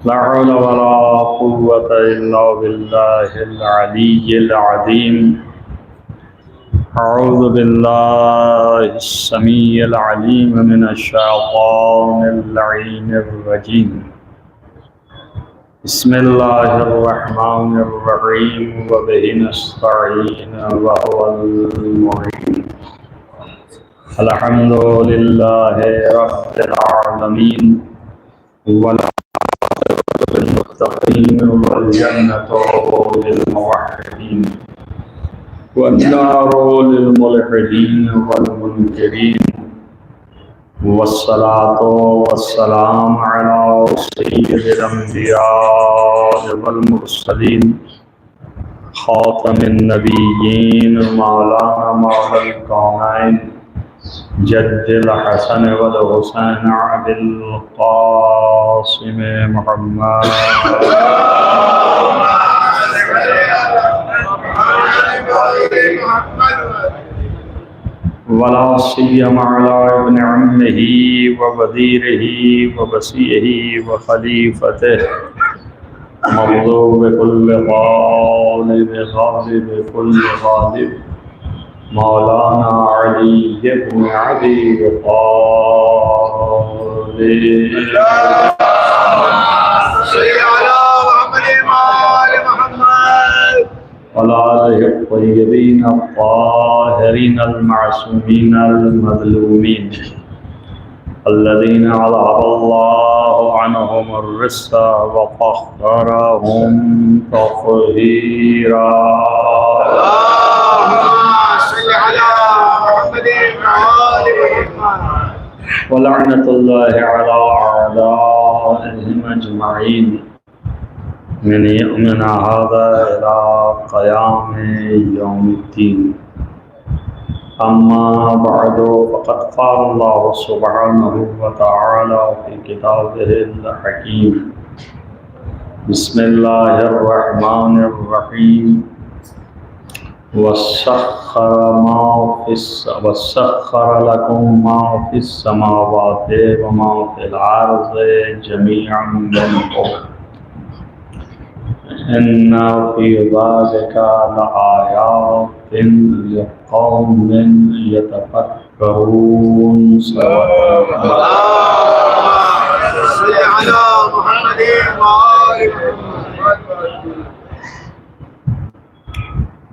لا حول ولا قوة إلا بالله العلي العظيم. أعوذ بالله السميع العليم من الشيطان اللعين الرجيم. بسم الله الرحمن الرحيم وبه نستعين وهو المعين. الحمد لله رب العالمين للمتقين والجنة للموحدين والنار للملحدين والمنكرين، والصلاة والسلام على سيد الأنبياء والمرسلين خاتم النبيين مولانا مولى الكونين جد الحسن والحسين أبي القاسم محمد ولا سيما على ابن عمه ووزيره ووصيه وخليفته موضوع بكل غالب غالب كل غالب مولانا علي بن ابي طالب وعلى آله الطيبين الطاهرين المعصومين المظلومين الذين أذهب الله عنهم الرجس وطهرهم تطهيرا. ولعنة الله على أعدائهم أجمعين من يؤمن هذا إلى قيام يوم الدين. أما بعد فقد قال الله سبحانه وتعالى في كتابه الحكيم: بسم الله الرحمن الرحيم. وسخر لكم ما في السماوات وما في الأرض جميعا منه إن في ذلك لآيات لقوم يتفكرون.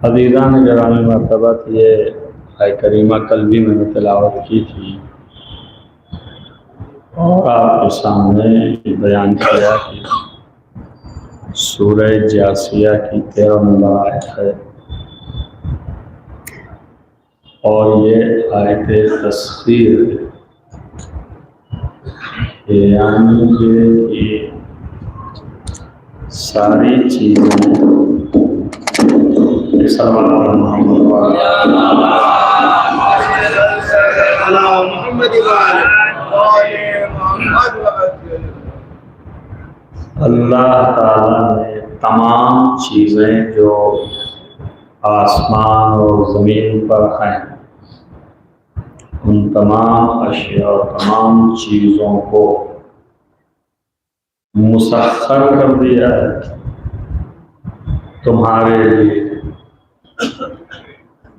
عزیزان گرامی مرتبہ، یہ آیت کریمہ کل بھی میں نے تلاوت کی تھی اور آپ کے سامنے بیان کیا کہ سورہ جاسیہ کی 13 نمبر آیت ہے، اور یہ آیت تسخیر ہے، یعنی کہ ساری چیزیں اللہ تعالیٰ نے تمام چیزیں جو آسمان اور زمین پر ہیں، ان تمام اشیاء اور تمام چیزوں کو مسخر کر دیا ہے تمہارے لیے،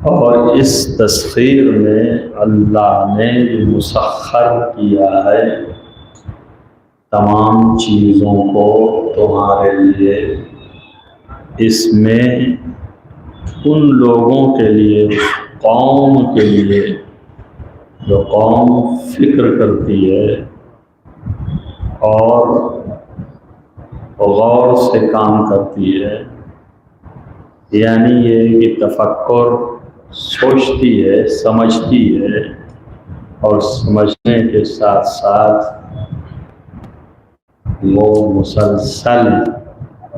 اور اس تسخیر میں اللہ نے مسخر کیا ہے تمام چیزوں کو تمہارے لیے، اس میں ان لوگوں کے لیے، قوم کے لیے جو قوم فکر کرتی ہے اور غور سے کام کرتی ہے، یعنی یہ کہ تفکر سوچتی ہے، سمجھتی ہے، اور سمجھنے کے ساتھ ساتھ وہ مسلسل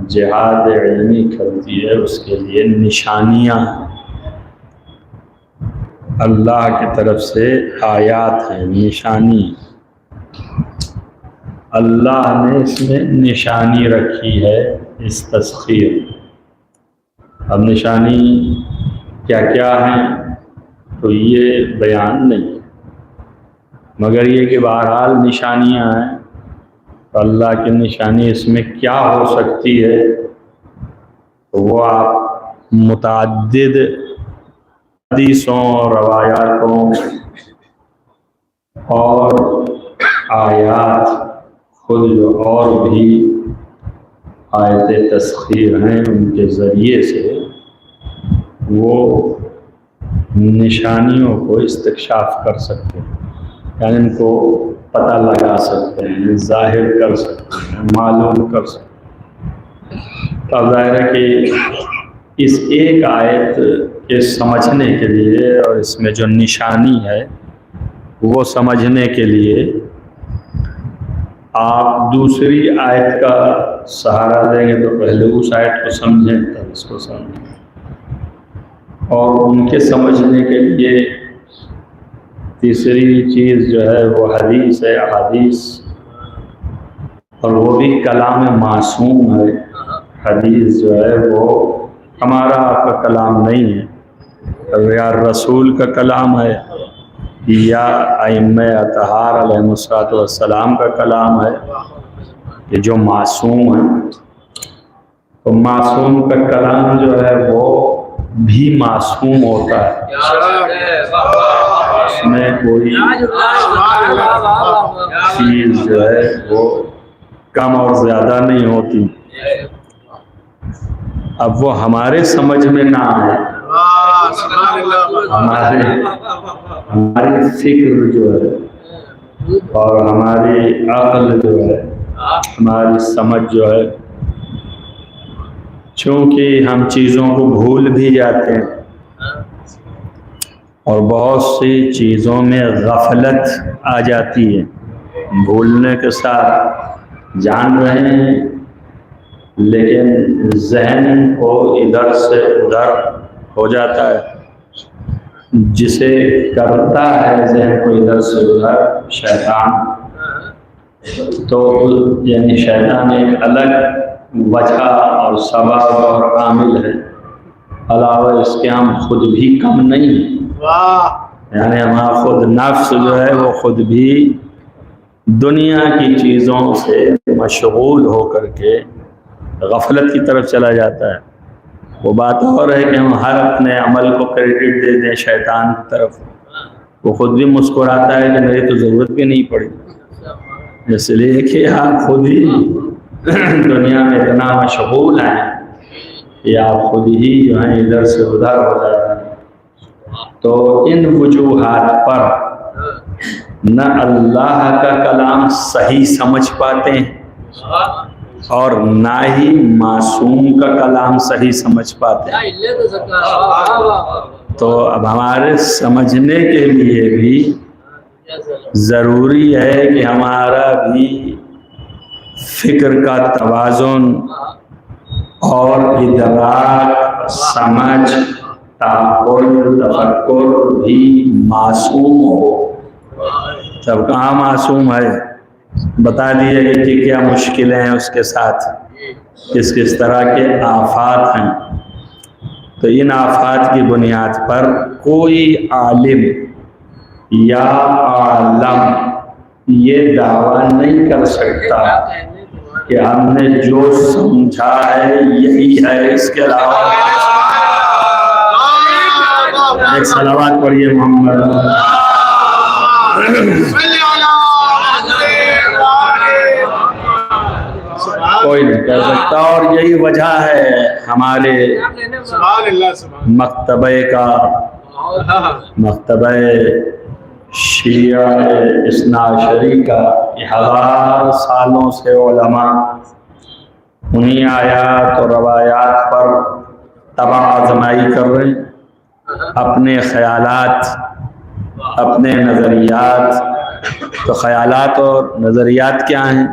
جہاد علمی کرتی ہے، اس کے لیے نشانیاں ہیں، اللہ کی طرف سے آیات ہیں، نشانی اللہ نے اس میں نشانی رکھی ہے اس تسخیر. اب نشانی کیا کیا ہیں تو یہ بیان نہیں، مگر یہ کہ بہرحال نشانیاں ہیں اللہ کی نشانی اس میں کیا ہو سکتی ہے؟ وہ آپ متعدد حدیثوں، روایاتوں اور آیات، خود جو اور بھی آیت تسخیر ہیں ان کے ذریعے سے وہ نشانیوں کو استکشاف کر سکتے ہیں، یعنی ان کو پتہ لگا سکتے ہیں، ظاہر کر سکتے ہیں، معلوم کر سکتے ہیں۔ اب ظاہر ہے کہ اس ایک آیت کے سمجھنے کے لیے اور اس میں جو نشانی ہے وہ سمجھنے کے لیے آپ دوسری آیت کا سہارا دیں گے تو پہلے اس آیت کو سمجھیں تب اس کو سمجھیں، اور ان کے سمجھنے کے لیے تیسری چیز جو ہے وہ حدیث ہے، احادیث، اور وہ بھی کلام معصوم ہے۔ حدیث جو ہے وہ ہمارا آپ کا کلام نہیں ہے، یا رسول کا کلام ہے یا ائمہ اطہار علیہ الصلوۃ والسلام کا کلام ہے، یہ جو معصوم ہے۔ تو معصوم کا کلام جو ہے وہ بھی معصوم ہوتا ہے، اس میں کوئی چیز جو ہے وہ کم اور زیادہ نہیں ہوتی۔ اب وہ ہمارے سمجھ میں نہ آئے، ہماری فکر جو ہے اور ہماری عقل جو ہے، ہماری سمجھ جو ہے، چونکہ ہم چیزوں کو بھول بھی جاتے ہیں اور بہت سی چیزوں میں غفلت آ جاتی ہے، بھولنے کے ساتھ جان رہے ہیں لیکن ذہن کو ادھر سے ادھر ہو جاتا ہے، جسے کرتا ہے ذہن کو ادھر سے ادھر شیطان۔ تو یعنی شیطان ایک الگ وجہ اور سبب اور عامل ہے، علاوہ اس کے ہم خود بھی کم نہیں ہیں، یعنی ہمارا خود نفس جو ہے وہ خود بھی دنیا کی چیزوں سے مشغول ہو کر کے غفلت کی طرف چلا جاتا ہے۔ وہ بات اور ہے کہ ہم ہر اپنے عمل کو کریڈٹ دے دیں شیطان کی طرف، وہ خود بھی مسکراتا ہے کہ میری تو ضرورت بھی نہیں پڑی، اس لیے کہ آپ خود ہی دنیا میں اتنا مشغول ہیں کہ آپ خود ہی جو ہیں ادھر سے ادھر ہو جاتے ہیں۔ تو ان وجوہات پر نہ اللہ کا کلام صحیح سمجھ پاتے ہیں اور نہ ہی معصوم کا کلام صحیح سمجھ پاتے ہیں۔ تو اب ہمارے سمجھنے کے لیے بھی ضروری ہے کہ ہمارا بھی فکر کا توازن اور ادراک، سمجھ، تعقل، تفکر بھی معصوم ہو۔ تب کہاں معصوم ہے؟ بتا دیے گا کہ کیا مشکلیں ہیں اس کے ساتھ، کس کس طرح کے آفات ہیں۔ تو ان آفات کی بنیاد پر کوئی عالم یا عالم یہ دعویٰ نہیں کر سکتا کہ ہم نے جو سمجھا ہے یہی ہے، اس کے علاوہ ایک صلوات پڑھیے محمد۔ کوئی نہیں کہہ سکتا، اور یہی وجہ ہے ہمارے مکتبہ شیعہ اثنا عشری کا 1000 سالوں سے علماء انہی آیات اور روایات پر طبع آزمائی کر رہے ہیں، اپنے خیالات، اپنے نظریات۔ تو خیالات اور نظریات کیا ہیں؟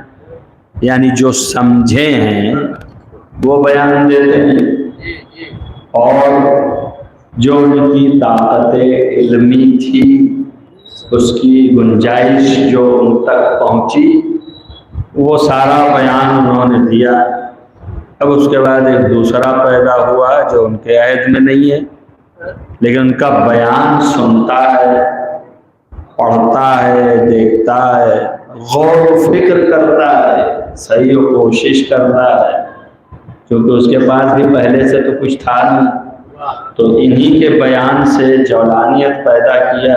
یعنی جو سمجھے ہیں وہ بیان دیتے ہیں، اور جو ان کی طاقت علمی تھی، اس کی گنجائش جو ان تک پہنچی، وہ سارا بیان انہوں نے دیا۔ اب اس کے بعد ایک دوسرا پیدا ہوا جو ان کے عہد میں نہیں ہے، لیکن ان کا بیان سنتا ہے، پڑھتا ہے، دیکھتا ہے، غور و فکر کرتا ہے، صحیح کوشش کرتا ہے، کیونکہ اس کے پاس بھی پہلے سے تو کچھ تھا نہیں، تو انہی کے بیان سے جولانیت پیدا کیا۔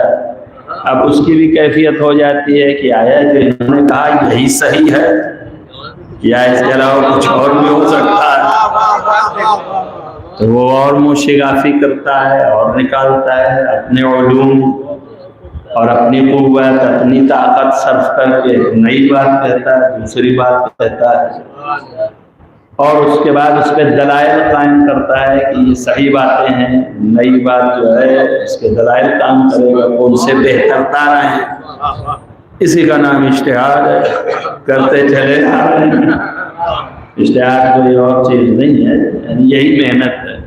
اب اس کی بھی کیفیت ہو جاتی ہے کہ آیا جو انہوں نے کہا یہی صحیح ہے یا اس کے علاوہ کچھ اور بھی ہو سکتا ہے، تو وہ اور موشگافی کرتا ہے اور نکالتا ہے اپنے علوم اور اپنی قوت، اپنی طاقت صرف کر کے نئی بات کہتا ہے، دوسری بات کہتا ہے، اور اس کے بعد اس پہ دلائل قائم کرتا ہے کہ یہ صحیح باتیں ہیں، نئی بات جو ہے اس کے دلائل قائم کرے گا، وہ ان سے بہتر تارا ہے۔ اسی کا نام اجتہاد ہے، کرتے چلے آ رہے ہیں۔ اجتہاد کوئی اور چیز نہیں ہے، یعنی یہی محنت ہے۔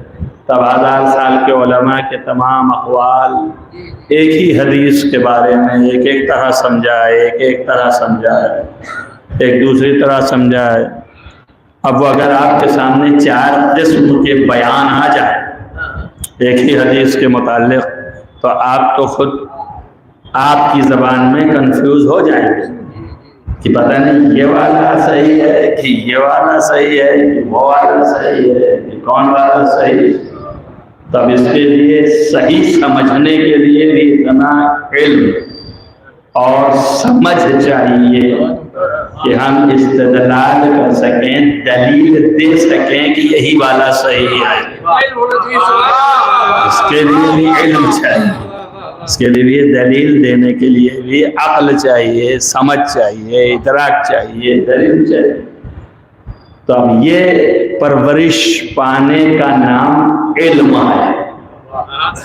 تب 1000 سال کے علماء کے تمام اقوال ایک ہی حدیث کے بارے میں ایک ایک طرح سمجھائے، ایک ایک طرح سمجھائے، ایک دوسری طرح سمجھائے۔ اب وہ اگر آپ کے سامنے 4 قسم کے بیان آ جائے ایک ہی حدیث کے متعلق، تو آپ تو خود آپ کی زبان میں کنفیوز ہو جائیں گے کہ پتہ نہیں یہ والا صحیح ہے کہ یہ والا صحیح ہے کہ وہ والا صحیح ہے کہ کون والا صحیح ہے۔ تب اس کے لیے صحیح سمجھنے کے لیے بھی اتنا علم اور سمجھ چاہیے کہ ہم استدلال کر سکیں، دلیل دے سکیں کہ یہی والا صحیح ہے۔ اس کے لیے بھی علم چاہیے، اس کے لیے بھی دلیل دینے کے لیے بھی عقل چاہیے، سمجھ چاہیے، ادراک چاہیے، دلیل چاہیے۔ تو اب یہ پرورش پانے کا نام علم ہے۔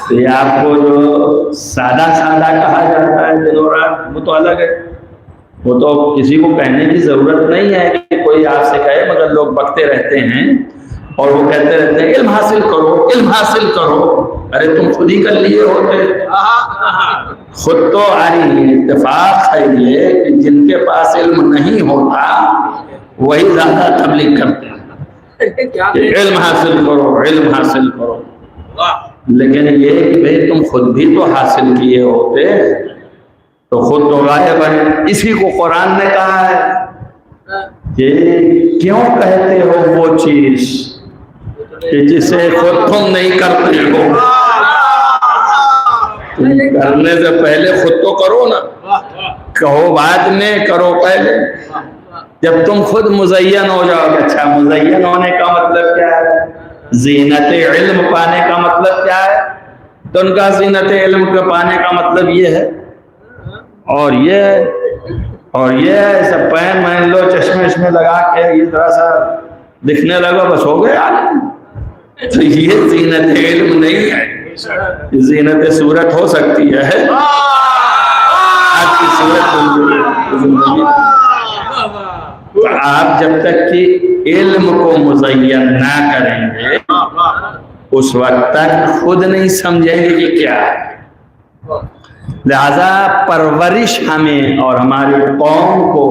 تو یہ آپ کو جو سادہ سادہ کہا جاتا ہے دن و رات، وہ تو الگ ہے، وہ تو کسی کو کہنے کی ضرورت نہیں ہے کہ کوئی آپ سے کہے، مگر لوگ بکتے رہتے ہیں اور وہ کہتے رہتے ہیں علم حاصل کرو، علم حاصل کرو۔ ارے تم خود ہی کر لیے ہوتے، خود تو اتفاق ہے یہ کہ جن کے پاس علم نہیں ہوتا وہی زیادہ تبلیغ کرتے ہیں کہ علم حاصل کرو، علم حاصل کرو۔ لیکن یہ کہ بھئی تم خود بھی تو حاصل کیے ہوتے تو خود تو غائب ہے۔ اسی کو قرآن نے کہا ہے کہ کیوں کہتے ہو وہ چیز کہ جسے خود تم نہیں کرتے ہو، تم کرنے سے پہلے خود تو کرو نا، کہو بعد میں، کرو پہلے۔ جب تم خود مزین ہو جاؤ گے، اچھا مزین ہونے کا مطلب کیا ہے؟ زینت علم پانے کا مطلب کیا ہے؟ تو ان کا زینت علم کے پانے کا مطلب یہ ہے، اور یہ سب پہن مہن لو، چشمے اشمے لگا کے یہ ذرا سا دکھنے لگا، بس ہو گئے عالم۔ تو یہ زینت علم نہیں ہے، زینت صورت ہو سکتی ہے، آپ کی صورت زندگی۔ آپ جب تک کہ علم کو مزین نہ کریں گے اس وقت تک خود نہیں سمجھیں گے کہ کیا ہے۔ لہذا پرورش ہمیں اور ہماری قوم کو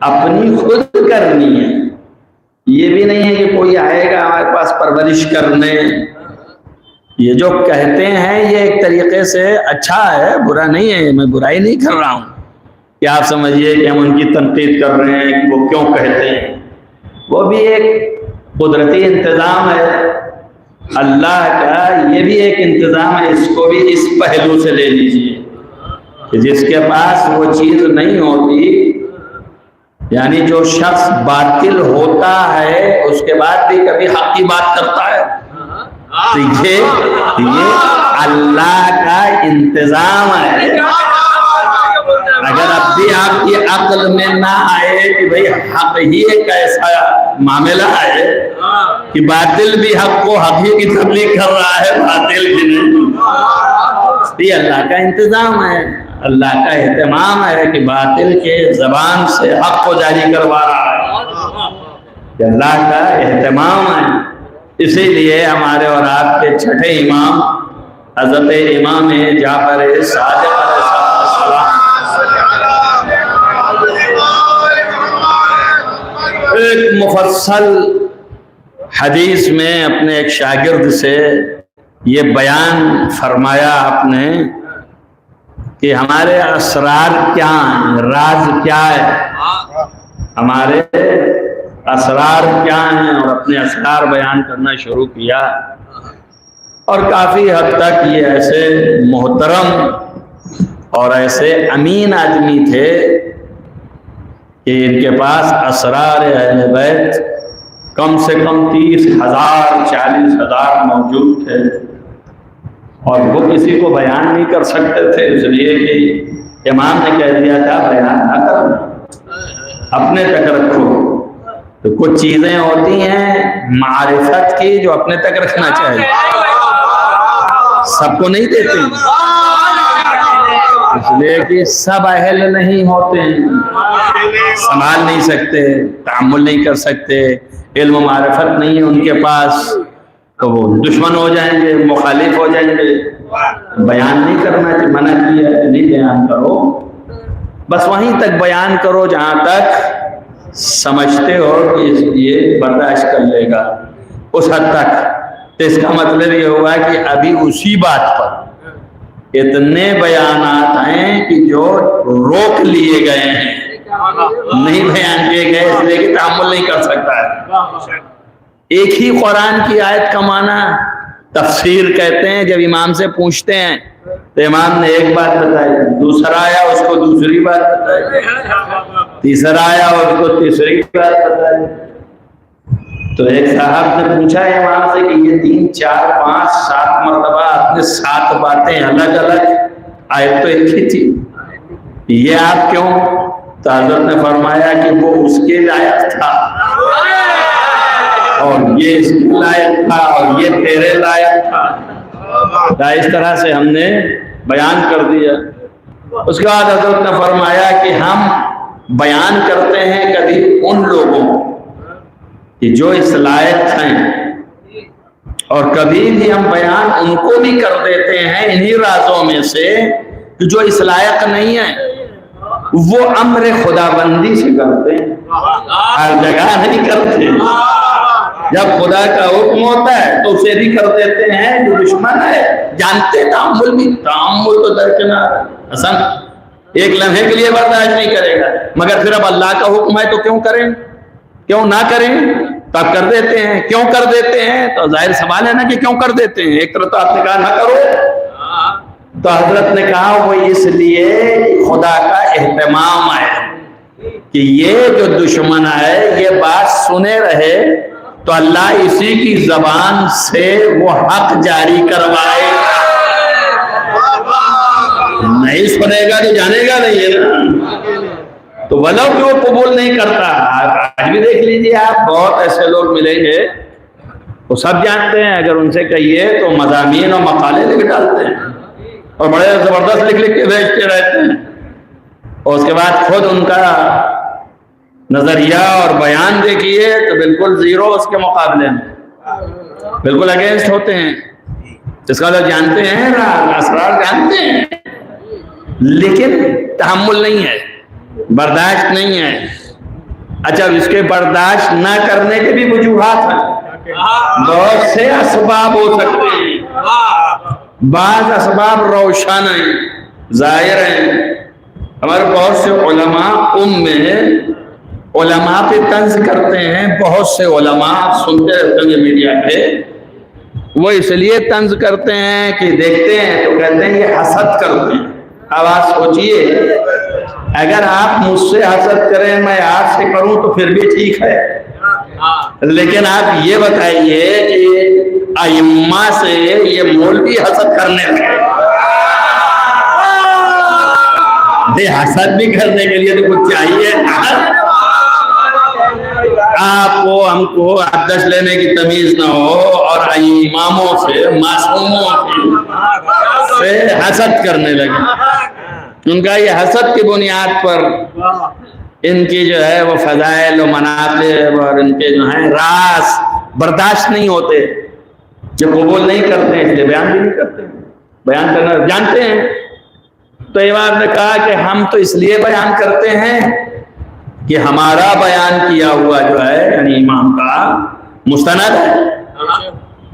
اپنی خود کرنی ہے۔ یہ بھی نہیں ہے کہ کوئی آئے گا ہمارے پاس پرورش کرنے۔ یہ جو کہتے ہیں یہ ایک طریقے سے اچھا ہے، برا نہیں ہے، میں برائی نہیں کر رہا ہوں کہ آپ سمجھیے کہ ہم ان کی تنقید کر رہے ہیں کہ وہ کیوں کہتے ہیں۔ وہ بھی ایک قدرتی انتظام ہے اللہ کا، یہ بھی ایک انتظام ہے، اس کو بھی اس پہلو سے لے لیجیے کہ جس کے پاس وہ چیز نہیں ہوتی، یعنی جو شخص باطل ہوتا ہے اس کے بعد بھی کبھی حق کی بات کرتا ہے، تو یہ اللہ کا انتظام ہے۔ اگر اب بھی آپ کی عقل میں نہ آئے کہ بھئی حق ہی ایک ایسا معاملہ ہے کہ باطل بھی حق کو حق ہی کی تبلیغ کر رہا ہے، باطل بھی نہیں، یہ اللہ کا انتظام ہے، اللہ کا اہتمام ہے کہ باطل کے زبان سے حق کو جاری کروا رہا ہے، یہ اللہ کا اہتمام ہے۔ اسی لیے ہمارے اور آپ کے چھٹے امام حضرت امام جعفر صادق علیہ السلام ایک مفصل حدیث میں اپنے ایک شاگرد سے یہ بیان فرمایا آپ نے کہ ہمارے اسرار کیا ہیں، راز کیا ہے، ہمارے اسرار کیا ہیں، اور اپنے اسرار بیان کرنا شروع کیا۔ اور کافی حد تک یہ ایسے محترم اور ایسے امین آدمی تھے کہ ان کے پاس اسرار اہل بیت کم سے کم 30,000 40,000 موجود تھے، اور وہ کسی کو بیان نہیں کر سکتے تھے، اس لیے کہ امام نے کہہ دیا تھا بیان نہ کرو، اپنے تک رکھو۔ تو کچھ چیزیں ہوتی ہیں معرفت کی جو اپنے تک رکھنا چاہیے، سب کو نہیں دیتے، اس لیے کہ سب اہل نہیں ہوتے ہیں، سنبھال نہیں سکتے، تعامل نہیں کر سکتے، علم و معرفت نہیں ہے ان کے پاس، تو وہ دشمن ہو جائیں گے، مخالف ہو جائیں گے۔ بیان نہیں کرنا چاہیے، منع کیا ہے کہ نہیں بیان کرو، بس وہیں تک بیان کرو جہاں تک سمجھتے ہو کہ یہ برداشت کر لے گا، اس حد تک۔ تو اس کا مطلب یہ ہوا کہ ابھی اسی بات پر اتنے بیانات ہیں کہ جو روک لیے گئے ہیں، نہیں بیان کیے گئے، اس لیے کہ تحمل نہیں کر سکتا ہے۔ ایک ہی قرآن کی آیت کا معنی تفسیر کہتے ہیں، جب امام سے پوچھتے ہیں تو امام نے ایک بات بتائی، دوسرا آیا اس کو دوسری بات بتائی، تیسرا آیا اس کو تیسری بات بتائی۔ تو ایک صاحب نے پوچھا امام سے کہ یہ 3 4 5 7 مرتبہ آپ نے 7 باتیں الگ الگ، آیت تو ایک ہی تھی، یہ آپ کیوں؟ تو حضرت نے فرمایا کہ وہ اس کے لائق تھا، اور یہ اس کے لائق تھا، اور یہ تیرے لائق تھا، اس طرح سے ہم نے بیان کر دیا۔ اس کے بعد حضرت نے فرمایا کہ ہم بیان کرتے ہیں کبھی ان لوگوں کہ جو اس لائق ہیں، اور کبھی بھی ہم بیان ان کو بھی کر دیتے ہیں انہی رازوں میں سے کہ جو اس لائق نہیں ہے، وہ امر خدا بندی سے کرتے ہیں، ہر جگہ نہیں کرتے۔ جب خدا کا حکم ہوتا ہے تو اسے بھی کر دیتے ہیں، جو دشمن ہے جانتے تعامل بھی، تعامل تو درکنار حسن ایک لمحے کے لیے برداشت نہیں کرے گا، مگر پھر اب اللہ کا حکم ہے تو کیوں کریں، کیوں نہ کریں؟ تو آپ کر دیتے ہیں، کیوں کر دیتے ہیں؟ تو ظاہر سوال ہے نا کہ کیوں کر دیتے ہیں۔ ایک طرف تو آپ نے کہا نہ کرو، تو حضرت نے کہا وہ اس لیے خدا کا اہتمام ہے کہ یہ جو دشمن ہے یہ بات سنے رہے، تو اللہ اسی کی زبان سے وہ حق جاری کروائے، نہیں سنے گا تو جانے گا نہیں ہے نا۔ تو ولو کہ وہ قبول نہیں کرتا، آج بھی دیکھ لیجیے آپ، بہت ایسے لوگ ملیں گے وہ سب جانتے ہیں، اگر ان سے کہیے تو مضامین اور مقالے لکھ ڈالتے ہیں، اور بڑے زبردست لکھ کے بھیجتے رہتے ہیں، اور اس کے بعد خود ان کا نظریہ اور بیان دیکھیے تو بالکل زیرو اس کے مقابلے میں، بالکل اگینسٹ ہوتے ہیں۔ جس کا لوگ جانتے ہیں، اسرار جانتے ہیں، لیکن تحمل نہیں ہے، برداشت نہیں ہے۔ اچھا، اس کے برداشت نہ کرنے کے بھی وجوہات ہیں، بہت سے اسباب ہو سکتے ہیں، بعض اسباب روشن ہیں، ظاہر ہیں۔ ہمارے بہت سے علماء میں علماء پہ طنز کرتے ہیں، بہت سے علماء سنتے رہتے ہیں میڈیا پہ، وہ اس لیے طنز کرتے ہیں کہ دیکھتے ہیں تو کہتے ہیں یہ حسد کرتے ہیں۔ اب آپ سوچئے، اگر آپ مجھ سے حسد کریں میں آپ سے کروں تو پھر بھی ٹھیک ہے، لیکن آپ یہ بتائیے کہ ائمہ سے یہ مولوی حسد کرنے لگے، حسد بھی کرنے کے لیے تو کچھ چاہیے، آپ کو ہم کو عدش لینے کی تمیز نہ ہو، اور اماموں سے معصوموں سے حسد کرنے لگے۔ ان کا یہ حسد کی بنیاد پر ان کی جو ہے وہ فضائل و مناقب اور ان کے جو ہیں راز برداشت نہیں ہوتے، جب قبول نہیں کرتے اس لیے بیان بھی نہیں کرتے، بیان کرنا جانتے ہیں۔ تو امام نے کہا کہ ہم تو اس لیے بیان کرتے ہیں کہ ہمارا بیان کیا ہوا جو ہے یعنی امام کا مستند ہے،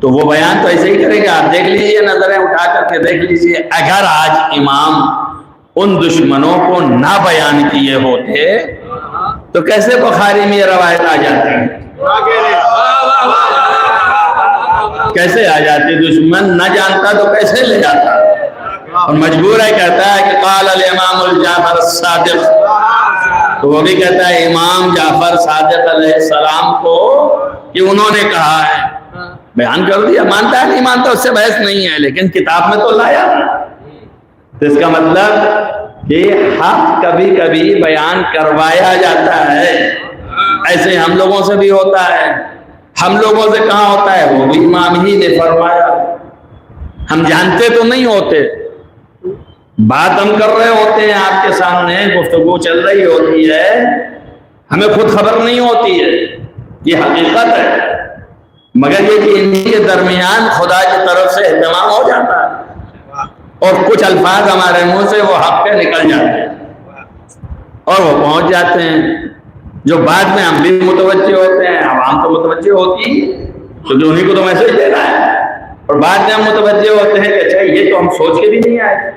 تو وہ بیان تو ایسے ہی کرے گا۔ آپ دیکھ لیجئے، نظریں اٹھا کر کے دیکھ لیجئے، اگر آج امام ان دشمنوں کو نہ بیان کیے ہوتے تو کیسے بخاری میں یہ روایت آ جاتی ہے؟ کیسے آ جاتی؟ دشمن نہ جانتا تو کیسے لے جاتا؟ اور مجبور ہے، کہتا ہے کہ قال الامام الجعفر الصادق، تو وہ بھی کہتا ہے امام جعفر صادق علیہ السلام کو کہ انہوں نے کہا ہے، بیان کر دیا، مانتا ہے نہیں مانتا اس سے بحث نہیں ہے، لیکن کتاب میں تو لایا۔ تو اس کا مطلب کہ حق کبھی کبھی بیان کروایا جاتا ہے، ایسے ہم لوگوں سے بھی ہوتا ہے۔ ہم لوگوں سے کہاں ہوتا ہے؟ وہ بھی امام ہی نے فرمایا، ہم جانتے تو نہیں ہوتے، بات ہم کر رہے ہوتے ہیں، آپ کے سامنے گفتگو چل رہی ہوتی ہے، ہمیں خود خبر نہیں ہوتی ہے، یہ حقیقت ہے، مگر یہ کہ ان کے درمیان خدا کی طرف سے اہتمام ہو جاتا ہے اور کچھ الفاظ ہمارے منہ سے وہ حق پہ نکل جاتے ہیں اور وہ پہنچ جاتے ہیں، جو بعد میں ہم بھی متوجہ ہوتے ہیں، عوام تو متوجہ ہوتی کیونکہ انہیں کو تو میسج دینا ہے، اور بعد میں ہم متوجہ ہوتے ہیں کہ اچھا یہ تو ہم سوچ کے بھی نہیں آئے،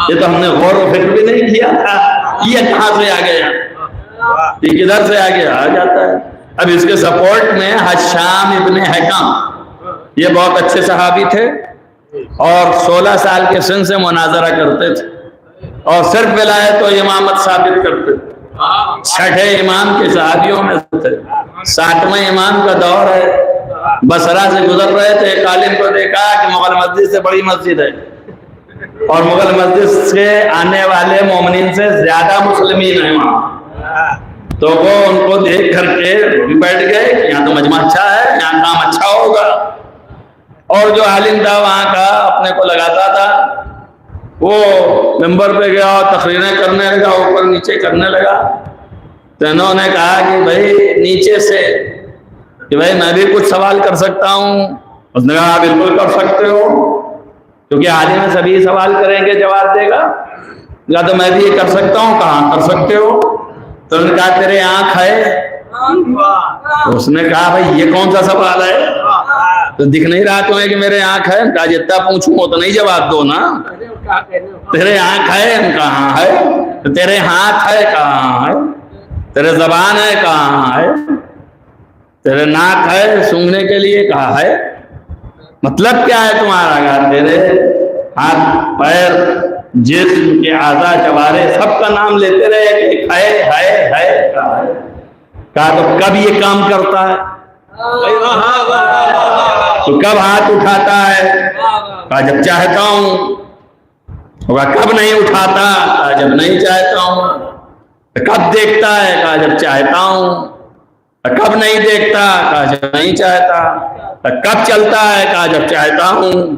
یہ تو ہم نے غور و فکر بھی نہیں کیا تھا، یہ کہاں سے آ گیا، یہ کدھر سے آ گیا، آ جاتا ہے۔ اب اس کے سپورٹ میں حشام ابن حکم، یہ بہت اچھے صحابی تھے اور 16 سال کے سن سے مناظرہ کرتے تھے اور صرف ولایت و امامت ثابت کرتے تھے، 6 امام کے صحابیوں میں تھے، 60واں امام کا دور ہے، بصرہ سے گزر رہے تھے، ایک عالم کو دیکھا کہ مغل مسجد سے بڑی مسجد ہے اور مغل مسجد سے آنے والے مومنین سے زیادہ مسلمین ہیں وہاں، تو وہ ان کو دیکھ کر کے بھی بیٹھ گئے کہ یہاں تو مجمع اچھا ہے، یہاں کام اچھا ہوگا، اور جو عالم تھا وہاں کا اپنے کو لگاتا تھا، وہ ممبر پہ گیا اور تقریریں کرنے لگا، اوپر نیچے کرنے لگا، تو انہوں نے کہا کہ بھائی نیچے سے کہ بھائی میں بھی کچھ سوال کر سکتا ہوں، اس نے کہا بالکل کر سکتے ہو، کیونکہ عالم سبھی سوال کریں گے جواب دے گا، یا تو میں بھی یہ کر سکتا ہوں، کہاں کر سکتے ہو؟ تو انہوں نے کہا تیرے آنکھ ہے؟ اس نے کہا بھائی یہ کون سا سوال ہے، تو دکھ نہیں رہا تمہیں کہ میرے آنکھ ہے؟ کہا جتنا پوچھوں وہ تو نہیں جواب دو نا، تیرے آنکھ ہے؟ کہاں ہے؟ تیرے ہاتھ ہے؟ کہاں ہے؟ تیرے زبان ہے؟ کہاں ہے؟ تیرے ناک ہے سونگھنے کے لیے؟ کہاں ہے؟ مطلب کیا ہے تمہارا؟ کہا تیرے ہاتھ پیر جسم کے اعضاء جوارے سب کا نام لیتے رہے کہ ہے کہا ہے؟ کہا تو کب یہ کام کرتا ہے؟ تو کب ہاتھ اٹھاتا ہے؟ کہا جب چاہتا ہوں۔ کہا کب نہیں اٹھاتا؟ کہا جب نہیں چاہتا ہوں۔ کب دیکھتا ہے؟ کہا جب چاہتا ہوں۔ کب نہیں دیکھتا؟ کہا جب نہیں چاہتا۔ کب چلتا ہے؟ کہا جب چاہتا ہوں۔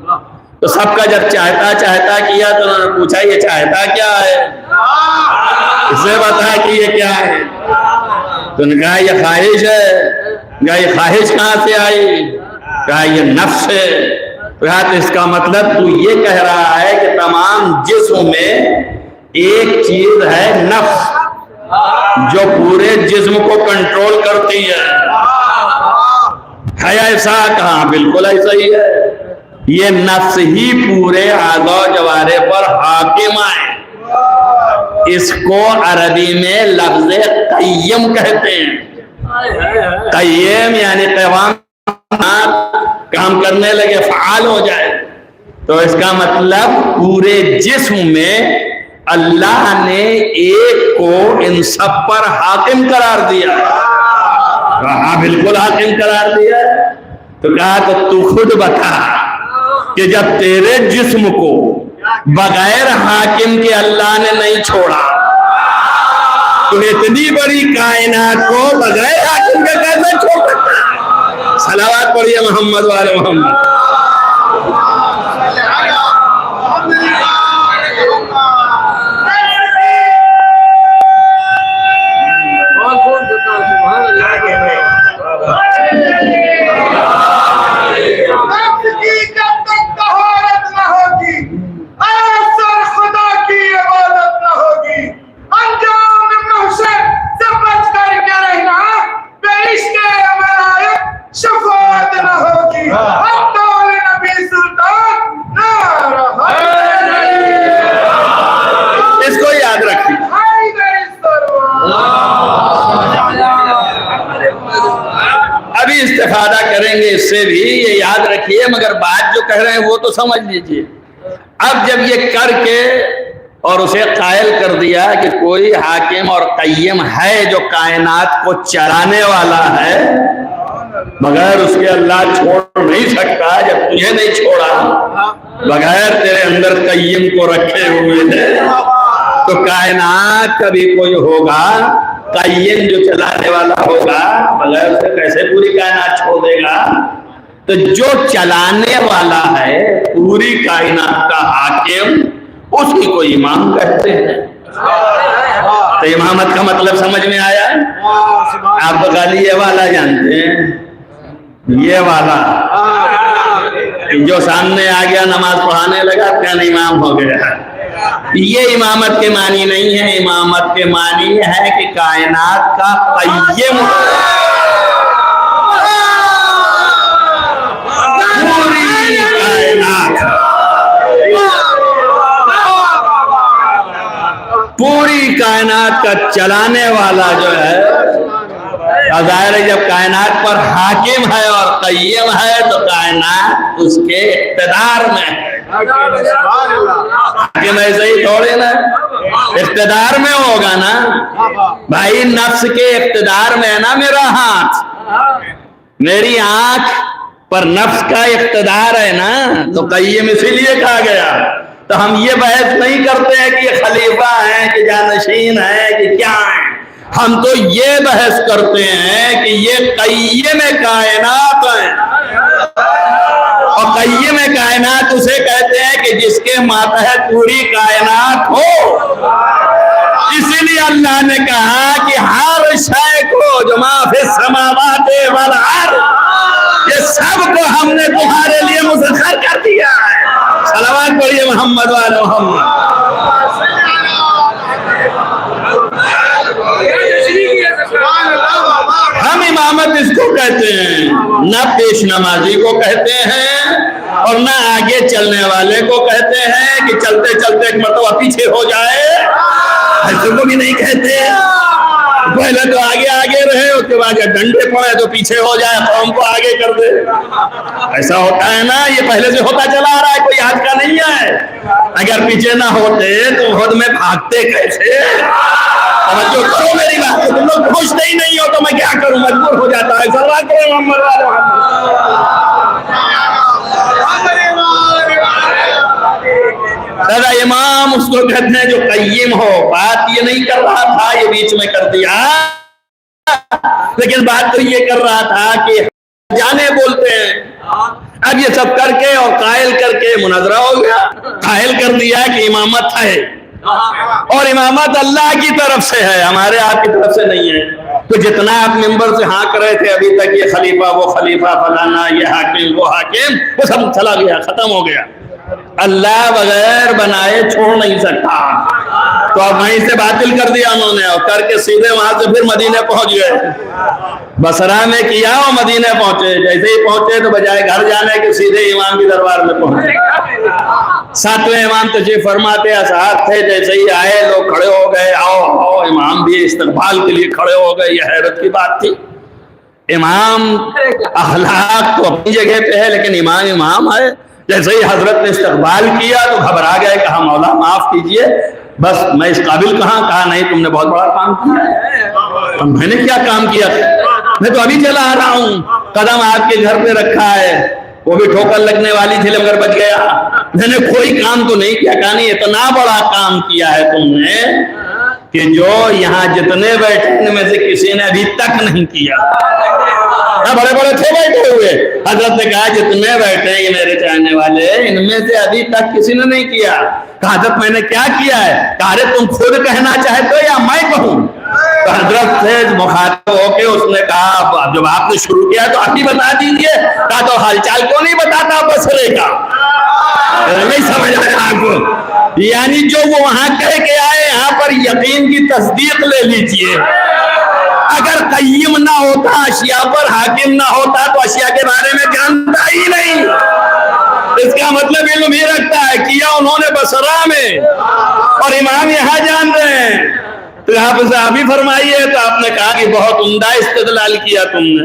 تو سب کا جب چاہتا کیا تو انہوں نے پوچھا یہ چاہتا کیا ہے؟ اسے بتا کہ یہ کیا ہے؟ تو انہوں نے کہا یہ خواہش ہے۔ کہا یہ خواہش کہاں سے آئی؟ کہا یہ نفس ہے۔ کہا تو اس کا مطلب تو یہ کہہ رہا ہے کہ تمام جسم میں ایک چیز ہے نفس جو پورے جسم کو کنٹرول کرتی ہے ایسا؟ کہا بالکل ایسا ہی ہے، یہ نفس ہی پورے اعضاء جوارے پر حاکم ہے، اس کو عربی میں لفظ قیم کہتے ہیں۔ قیم یعنی قوام، کام کرنے لگے، فعال ہو جائے، تو اس کا مطلب پورے جسم میں اللہ نے ایک کو ان سب پر حاکم قرار دیا۔ کہا بالکل حاکم قرار دیا۔ تو کہا تو خود بتا کہ جب تیرے جسم کو بغیر حاکم کے اللہ نے نہیں چھوڑا تو اتنی بڑی کائنات کو بغیر حاکم کے کیسے چھوڑ سکتا؟ صلوات پڑھیے محمد والے محمد۔ شفاعت نہ ہوگی، ابھی استفادہ کریں گے اس سے بھی، یہ یاد رکھیے، مگر بات جو کہہ رہے ہیں وہ تو سمجھ لیجیے۔ اب جب یہ کر کے اور اسے قائل کر دیا کہ کوئی حاکم اور قیم ہے جو کائنات کو چلانے والا ہے، بغیر اس کے اللہ چھوڑ نہیں سکتا، جب تجھے نہیں چھوڑا، بغیر تیرے اندر قیم کو رکھے ہوئے ہے، تو کائنات کا بھی کوئی ہوگا قیم جو چلانے والا ہوگا، بغیر اسے کیسے پوری کائنات چھوڑ دے گا؟ تو جو چلانے والا ہے پوری کائنات کا حاکم، اس کی کوئی امام کہتے ہیں۔ تو امامت کا مطلب سمجھ میں آیا؟ آپ تو خالی یہ والا جانتے ہیں، یہ والا جو سامنے آ گیا نماز پڑھانے لگا کیا امام ہو گیا۔ یہ امامت کے معنی نہیں ہے، امامت کے معنی ہے کہ کائنات کا قیم، پوری کائنات، پوری کائنات کا چلانے والا جو ہے، ظاہر ہے جب کائنات پر حاکم ہے اور قیم ہے تو کائنات اس کے اقتدار میں ہے۔ حاکم ایسے ہی تھوڑے نا اقتدار میں ہوگا نا بھائی، نفس کے اقتدار میں ہے نا میرا ہاتھ، میری آنکھ پر نفس کا اقتدار ہے نا، تو قیم اسی لیے کہا گیا۔ تو ہم یہ بحث نہیں کرتے ہیں کہ یہ خلیفہ ہیں کہ جانشین ہیں کہ کیا ہیں، ہم تو یہ بحث کرتے ہیں کہ یہ قیم کائنات ہیں، اور قیم کائنات اسے کہتے ہیں کہ جس کے ماتحت پوری کائنات ہو۔ اسی لیے اللہ نے کہا کہ ہر شے کو جو ما فی السماوات والارض، یہ سب کو ہم نے تمہارے لیے مسخر کر دیا ہے۔ صلوات پڑھیے محمد وعلی محمد۔ ہم امامت اس کو کہتے ہیں، نہ پیش نمازی کو کہتے ہیں اور نہ آگے چلنے والے کو کہتے ہیں کہ چلتے چلتے ایک مرتبہ پیچھے ہو جائے، ایسے کو بھی نہیں کہتے۔ پہلے تو آگے آگے رہے، اس کے بعد جب ڈنڈے پڑے تو پیچھے ہو جائے، قوم کو آگے کر دے۔ ایسا ہوتا ہے نا، یہ پہلے سے ہوتا چلا آ رہا ہے، کوئی آج کا نہیں ہے۔ اگر پیچھے نہ ہوتے تو خود میں بھاگتے کیسے؟ توجہ کرو میری بات، تم لوگ پوچھتے ہی نہیں ہو تو میں کیا کروں، مجبور ہو جاتا ہے۔ صلوات کرو محمد والے دادا امام اس کو کہتے ہیں جو قیم ہو۔ بات یہ نہیں کر رہا تھا، یہ بیچ میں کر دیا، لیکن بات تو یہ کر رہا تھا کہ جانے بولتے ہیں۔ اب یہ سب کر کے اور قائل کر کے مناظرہ ہو گیا، قائل کر دیا کہ امامت ہے، اور امامت اللہ کی طرف سے ہے، ہمارے آپ کی طرف سے نہیں ہے۔ تو جتنا آپ ممبر سے ہاں کر رہے تھے ابھی تک، یہ خلیفہ وہ خلیفہ، فلانا یہ حاکم وہ حاکم، وہ سب چلا گیا، ختم ہو گیا۔ اللہ بغیر بنائے چھوڑ نہیں سکتا، تو اب وہیں سے باطل کر دیا انہوں نے، اور کر کے سیدھے وہاں سے پھر مدینے پہنچ گئے۔ بصرہ میں کیا اور مدینے پہنچے، جیسے ہی پہنچے تو بجائے گھر جانے کے سیدھے امام کی دربار میں پہنچے۔ ساتویں امام تشریف فرماتے، اصحاب تھے، جیسے ہی آئے لوگ کھڑے ہو گئے، آؤ آؤ، امام بھی استقبال کے لیے کھڑے ہو گئے۔ یہ حیرت کی بات تھی، امام اخلاق تو اپنی جگہ پہ ہے، لیکن امام امام ہے۔ جیسے ہی حضرت نے استقبال کیا تو گھبرا گئے، کہا مولا معاف کیجئے، بس میں اس قابل کہاں؟ کہا نہیں، تم نے بہت بڑا کام کیا۔ میں نے کیا کام کیا؟ میں تو ابھی چلا آ رہا ہوں، قدم آپ کے گھر پہ رکھا ہے، وہ بھی ٹھوکر لگنے والی تھی مگر بچ گیا۔ میں نے کوئی کام تو نہیں کیا۔ کہا نہیں، اتنا بڑا کام کیا ہے تم نے کہ جو یہاں جتنے بیٹھے ان میں سے کسی نے ابھی تک نہیں کیا۔ بڑے بڑے تھے بیٹھے ہوئے، حضرت نے کہا جتنے بیٹھے یہ میرے چاہنے والے، ان میں سے ابھی تک کسی نے نہیں کیا۔ کہا حضرت میں نے کیا کیا ہے؟ کہا تم خود کہنا چاہتے ہو یا میں کہوں؟ تو حضرت سے مخاطب ہو کے اس نے کہا جب آپ نے شروع کیا تو آپ ہی بتا دیجئے۔ کہا تو حال چال کیوں نہیں بتاتا بصرے کا؟ نہیں سمجھ آیا آپ کو؟ یعنی جو وہ وہاں کہہ کے آئے، یہاں پر یقین کی تصدیق لے لیجئے۔ اگر قیم نہ ہوتا، اشیاء پر حاکم نہ ہوتا تو اشیاء کے بارے میں جانتا ہی نہیں۔ اس کا مطلب علم ہی رکھتا ہے، کیا انہوں نے بصرہ میں، اور امام یہاں جان رہے ہیں۔ تو آپ سے آپ ہی فرمائیے. تو آپ نے کہا کہ بہت عمدہ استدلال کیا تم نے,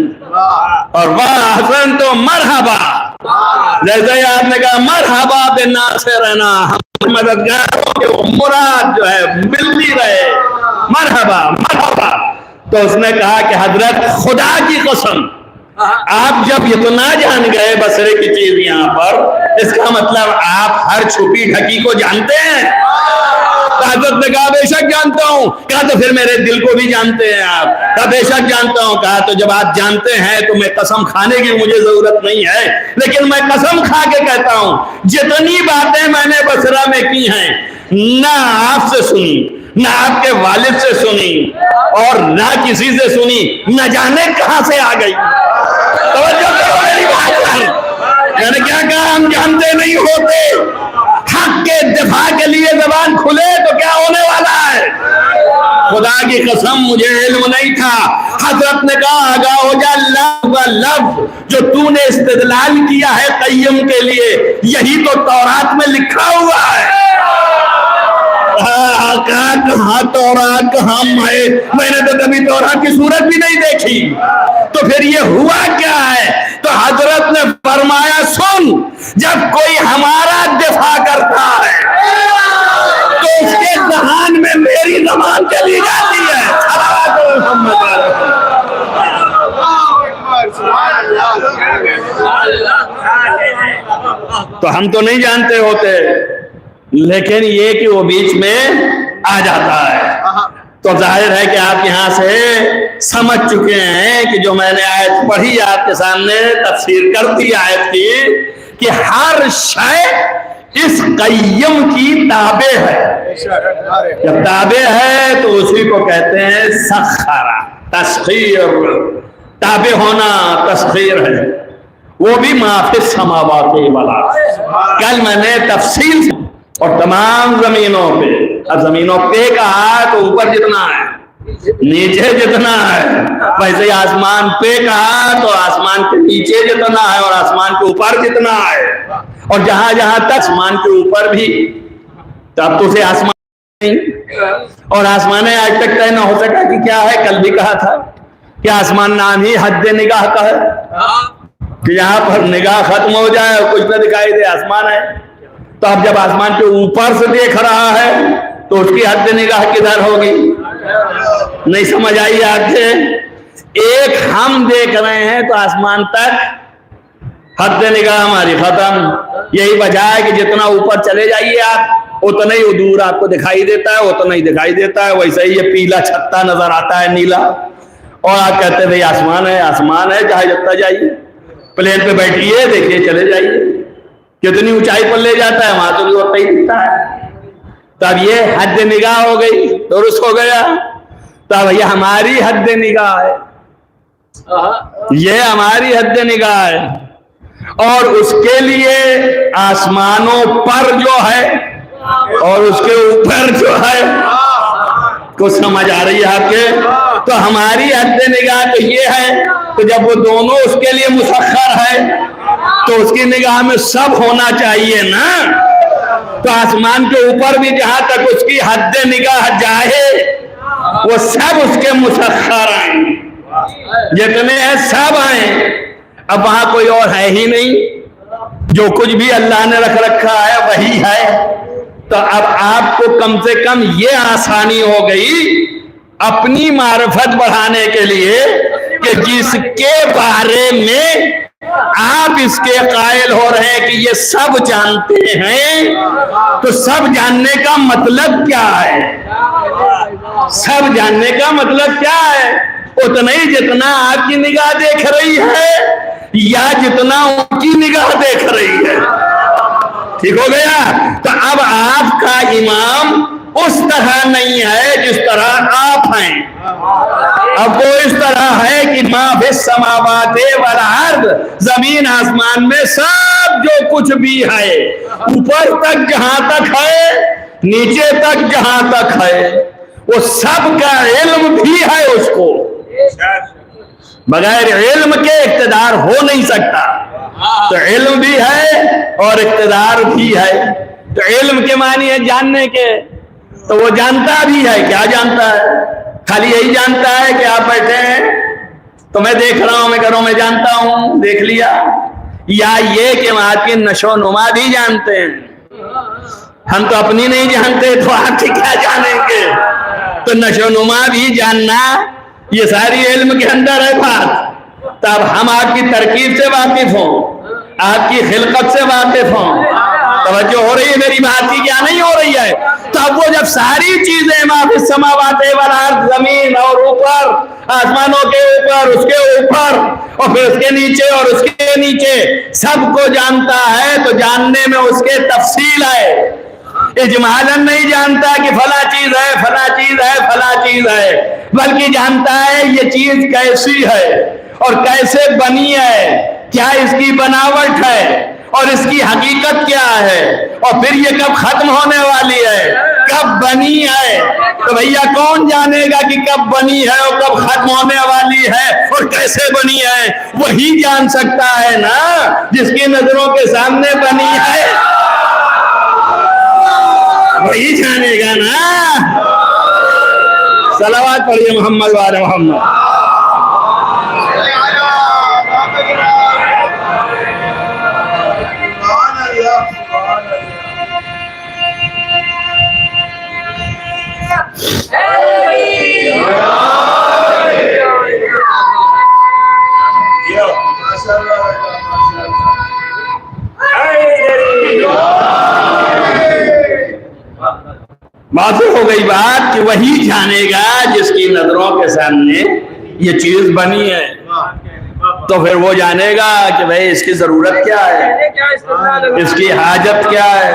اور واہ حسن تو مرحبا, جیسے آپ نے کہا مرحبا بناصرنا, ہم مددگاروں کے مراد جو ہے ملتی رہے, مرحبا مرحبا. تو اس نے کہا کہ حضرت خدا کی قسم آپ جب اتنا جان گئے بصرے کی چیز یہاں پر, اس کا مطلب آپ ہر چھپی ڈھکی کو جانتے ہیں. حضرت نے کہا بے شک جانتا ہوں. کہا تو پھر میرے دل کو بھی جانتے ہیں آپ؟ کہا بے شک جانتا ہوں. کہا تو جب آپ جانتے ہیں تو میں قسم کھانے کی مجھے ضرورت نہیں ہے, لیکن میں قسم کھا کے کہتا ہوں جتنی باتیں میں نے بصرہ میں کی ہیں نہ آپ سے سنی, نہ آپ کے والد سے سنی, اور نہ کسی سے سنی, نہ جانے کہاں سے آ گئی. توجہ کرو میری بات پر. میں نے کیا کہا؟ ہم جانتے نہیں ہوتے. حق کے دفاع کے لیے زبان کھلے تو کیا ہونے والا ہے. خدا کی قسم مجھے علم نہیں تھا. حضرت نے کہا آگاہ ہو جا, لفظ جو تو نے استدلال کیا ہے قیم کے لیے, یہی تو تورات میں لکھا ہوا ہے. کہاں تورات کہاں ہے؟ میں نے تو کبھی تورات کی صورت بھی نہیں دیکھی. تو پھر یہ ہوا کیا ہے؟ تو حضرت نے فرمایا سن, جب کوئی ہمارا دفاع کرتا ہے تو اس کے ذہان میں میری زبان چلی جاتی ہے. تو ہم تو نہیں جانتے ہوتے, لیکن یہ کہ وہ بیچ میں آ جاتا ہے. تو ظاہر ہے کہ آپ یہاں سے سمجھ چکے ہیں کہ جو میں نے آیت پڑھی آپ کے سامنے تفسیر کر دی آیت کی, کہ ہر شے اس قیم کی تابع ہے. جب تابع ہے تو اسی کو کہتے ہیں سخرہ, تسخیر. تابع ہونا تسخیر ہے. وہ بھی ما فی السماوات والارض. کل میں نے تفصیل اور تمام زمینوں پہ, اب زمینوں پہ کہا تو اوپر جتنا ہے, نیچے جتنا ہے, ویسے ہی آسمان پہ کہا تو آسمان کے نیچے جتنا ہے اور آسمان کے اوپر جتنا ہے, اور جہاں جہاں تک آسمان کے اوپر بھی, تب تو اسے آسمان نہیں, اور آسمان آج تک طے نہ ہو سکا کہ کیا ہے. کل بھی کہا تھا کہ آسمان نام ہی حد نگاہ کا ہے, کہ یہاں پر نگاہ ختم ہو جائے اور کچھ نہ دکھائی دے, آسمان ہے. تو اب جب آسمان کے اوپر سے دیکھ رہا ہے تو اس کی حد نگاہ کدھر ہوگی؟ نہیں سمجھ آئی آپ سے؟ ایک ہم دیکھ رہے ہیں تو آسمان تک حد نگاہ ہماری ختم. یہی وجہ ہے کہ جتنا اوپر چلے جائیے آپ اتنا ہی دور آپ کو دکھائی دیتا ہے, اتنا ہی دکھائی دیتا ہے. ویسے ہی یہ پیلا چھتا نظر آتا ہے, نیلا, اور آپ کہتے ہیں آسمان ہے, آسمان ہے. چاہے جتنا جائیے, پلین پہ بیٹھیے دیکھیے, چلے جائیے, کتنی اونچائی پر لے جاتا ہے, وہاں تو بھی اتنا ہی دکھتا ہے. تو اب یہ حد نگاہ ہو گئی, درست ہو گیا. تو اب یہ ہماری حد نگاہ ہے, یہ ہماری حد نگاہ ہے. اور اس کے لیے آسمانوں پر جو ہے اور اس کے اوپر جو ہے, کچھ سمجھ آ رہی ہے آپ کے؟ تو ہماری حد نگاہ تو یہ ہے, تو جب وہ دونوں اس کے لیے مسخر ہے تو اس کی نگاہ میں سب ہونا چاہیے نا. تو آسمان کے اوپر بھی جہاں تک اس کی حد نگاہ جائے وہ سب اس کے مسخر ہیں, جتنے ہیں سب ہیں. اب وہاں کوئی اور ہے ہی نہیں, جو کچھ بھی اللہ نے رکھ رکھا ہے وہی ہے. تو اب آپ کو کم سے کم یہ آسانی ہو گئی اپنی معرفت بڑھانے کے لیے کہ جس کے بارے میں آپ اس کے قائل ہو رہے ہیں کہ یہ سب جانتے ہیں, تو سب جاننے کا مطلب کیا ہے؟ سب جاننے کا مطلب کیا ہے؟ اتنا ہی جتنا آپ کی نگاہ دیکھ رہی ہے یا جتنا ان کی نگاہ دیکھ رہی ہے. ٹھیک ہو گیا؟ تو اب آپ کا امام اس طرح نہیں ہے جس طرح آپ ہیں. اب وہ اس طرح ہے کہ ما فی السماوات والارض, زمین آسمان میں سب جو کچھ بھی ہے, اوپر تک جہاں تک ہے, نیچے تک جہاں تک ہے, وہ سب کا علم بھی ہے. اس کو بغیر علم کے اقتدار ہو نہیں سکتا. تو علم بھی ہے اور اقتدار بھی ہے. تو علم کے معنی ہے جاننے کے, تو وہ جانتا بھی ہے، کیا جانتا ہے؟ خالی یہی جانتا ہے کہ آپ بیٹھے ہیں تو میں دیکھ رہا ہوں، میں کہہ رہا ہوں میں جانتا ہوں، دیکھ لیا؟ یا یہ کہ ہم آپ کی نشو و نما بھی جانتے ہیں؟ ہم تو اپنی نہیں جانتے تو آپ کی کیا جانیں گے؟ تو نشو و نما بھی جاننا یہ ساری علم کے اندر ہے بات۔ تب ہم آپ کی ترکیب سے واقف ہوں، آپ کی خلقت سے واقف ہوں۔ توجہ ہو رہی ہے میری بات کی کیا نہیں ہو رہی ہے؟ تو اب وہ جب ساری چیزیں ما فی السماوات والارض، زمین اور اوپر، آسمانوں کے اوپر، اس کے اوپر اور پھر اس کے نیچے اور اس کے نیچے سب کو جانتا ہے، تو جاننے میں اس کے تفصیل ہے، اجمالاً نہیں جانتا کہ فلاں چیز ہے، فلاں چیز ہے، فلاں چیز ہے، بلکہ جانتا ہے یہ چیز کیسی ہے اور کیسے بنی ہے، کیا اس کی بناوٹ ہے اور اس کی حقیقت کیا ہے، اور پھر یہ کب ختم ہونے والی ہے، کب بنی ہے۔ تو بھیا کون جانے گا کہ کب بنی ہے اور کب ختم ہونے والی ہے اور کیسے بنی ہے؟ وہی جان سکتا ہے نا جس کی نظروں کے سامنے بنی ہے، وہی جانے گا نا۔ صلوات پڑھیے محمد وعلی محمد۔ واضح ہو گئی بات کہ وہی جانے گا جس کی نظروں کے سامنے یہ چیز بنی ہے، تو پھر وہ جانے گا کہ بھئی اس کی ضرورت کیا ہے، اس کی حاجت کیا ہے،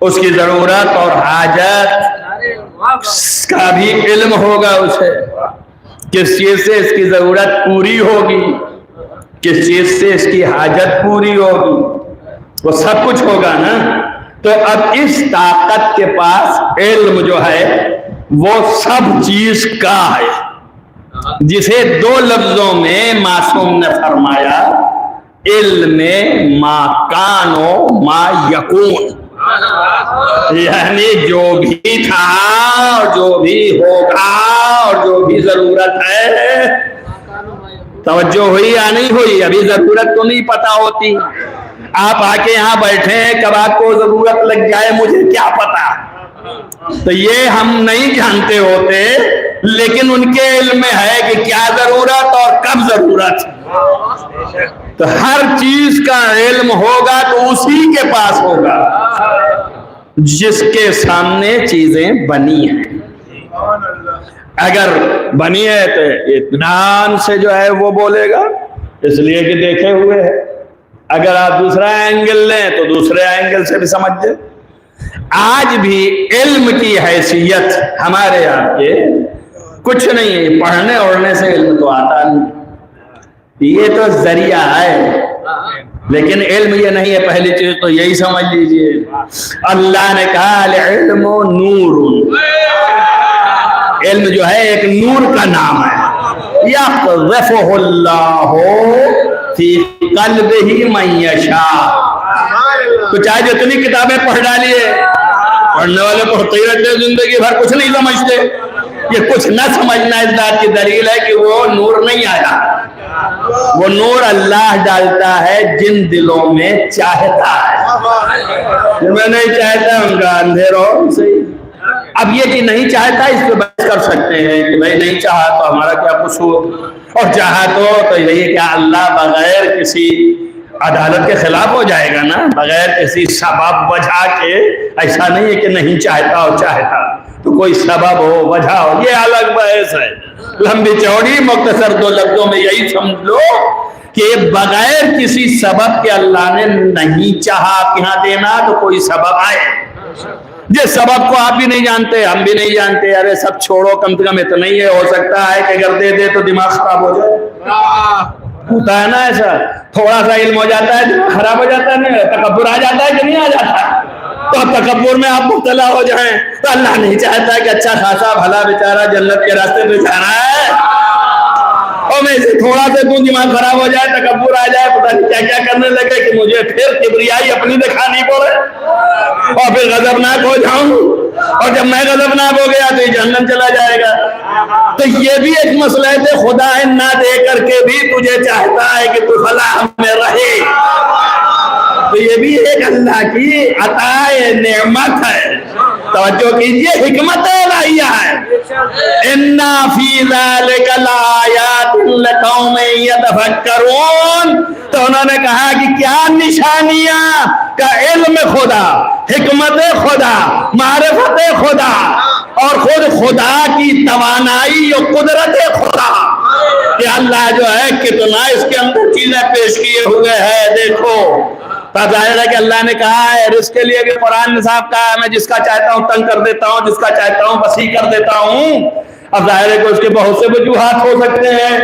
اس کی ضرورت اور حاجت کا بھی علم ہوگا اسے، کس چیز سے اس کی ضرورت پوری ہوگی، کس چیز سے اس کی حاجت پوری ہوگی، وہ سب کچھ ہوگا نا۔ تو اب اس طاقت کے پاس علم جو ہے وہ سب چیز کا ہے، جسے دو لفظوں میں معصوم نے فرمایا علم ما کان و ما یکون، یعنی جو بھی تھا اور جو بھی ہوگا اور جو بھی ضرورت ہے۔ توجہ ہوئی یا نہیں ہوئی؟ ابھی ضرورت تو نہیں پتا ہوتی، آپ آ کے یہاں بیٹھے ہیں، کب آپ کو ضرورت لگ جائے مجھے کیا پتا؟ تو یہ ہم نہیں جانتے ہوتے، لیکن ان کے علم میں ہے کہ کیا ضرورت اور کب ضرورت۔ تو ہر چیز کا علم ہوگا تو اسی کے پاس ہوگا جس کے سامنے چیزیں بنی ہیں۔ اگر بنی ہے تو اطمینان سے جو ہے وہ بولے گا، اس لیے کہ دیکھے ہوئے ہے۔ اگر آپ دوسرا اینگل لیں تو دوسرے اینگل سے بھی سمجھ جائیں۔ آج بھی علم کی حیثیت ہمارے آپ کے کچھ نہیں ہے، پڑھنے اڑنے سے علم تو آتا نہیں، یہ تو ذریعہ ہے، لیکن علم یہ نہیں ہے۔ پہلی چیز تو یہی سمجھ لیجئے، اللہ نے کہا العلم نور، علم جو ہے ایک نور کا نام ہے، یقذفہ اللہ فی قلبہ من یشاء۔ تو چاہے جتنی کتابیں پڑھ ڈالیے، پڑھنے والے پڑھتے ہی رہتے زندگی بھر، کچھ نہیں سمجھتے۔ یہ کچھ نہ سمجھنا اس بات کی دلیل ہے کہ وہ نور نہیں آیا، وہ نور اللہ ڈالتا ہے جن دلوں میں چاہتا ہے، جن میں نہیں چاہتا ان کا اندھیرو صحیح۔ اب یہ کہ نہیں چاہتا اس پہ بحث کر سکتے ہیں کہ بھائی نہیں چاہا تو ہمارا کیا قصور، اور چاہا تو یہی کہ اللہ بغیر کسی عدالت کے خلاف ہو جائے گا نا، بغیر کسی سبب وجہ کے۔ ایسا نہیں ہے کہ نہیں چاہتا اور چاہتا، تو کوئی سبب ہو وجہ ہو، یہ الگ بحث ہے، لمبی چوڑی۔ مختصر دو لفظوں میں یہی سمجھ لو کہ بغیر کسی سبب کے اللہ نے نہیں چاہا آپ کے ہاں دینا، تو کوئی سبب آئے جس سبب کو آپ بھی نہیں جانتے، ہم بھی نہیں جانتے۔ ارے سب چھوڑو، کم سے کم اتنا ہی ہو سکتا ہے کہ اگر دے دے تو دماغ خراب ہو جائے، ہوتا ہے نا ایسا، تھوڑا سا علم ہو جاتا ہے دماغ خراب ہو جاتا ہے، تکبر آ جاتا ہے کہ نہیں آ جاتا؟ تو اب تکبر میں آپ مبتلا ہو جائیں تو اللہ نہیں چاہتا کہ اچھا خاصا بھلا بیچارہ جنت کے راستے پہ جا رہا ہے، اور میں سے تھوڑا سے تو دماغ خراب ہو جائے, تکبر آ جائے, پتہ نہیں کیا کیا کرنے لگے کہ مجھے پھر کبریائی اپنی دکھانی پڑے اور پھر غضبناک ہو جاؤں, اور جب میں غضبناک ہو گیا تو یہ جہنم چلا جائے گا. تو یہ بھی ایک مسئلہ ہے کہ خدا نہ دے کر کے بھی تجھے چاہتا ہے کہ تو فلاح میں رہے. تو یہ بھی ایک اللہ کی عطا نعمت ہے. توجہ کیجئے, حکمت الہیہ ہے. اِنَّا فِي ذَلِكَ لَآيَاتٍ لِقَوْمٍ يَتَفَكَّرُونَ. تو انہوں نے کہا کہ کیا نشانیاں کا علم خدا, حکمت خدا, معرفت خدا اور خود خدا کی توانائی اور قدرت خدا کہ اللہ جو ہے کتنا اس کے اندر چیزیں پیش کیے ہوئے ہیں. دیکھو ظاہر ہے کہ اللہ نے کہا ہے رزق کے لیے بھی قرآن نصاب کہا ہے, میں جس کا چاہتا ہوں تنگ کر دیتا ہوں, جس کا چاہتا ہوں وسیع کر دیتا ہوں. اب ظاہر ہے کہ اس کے بہت سے وجوہات ہو سکتے ہیں,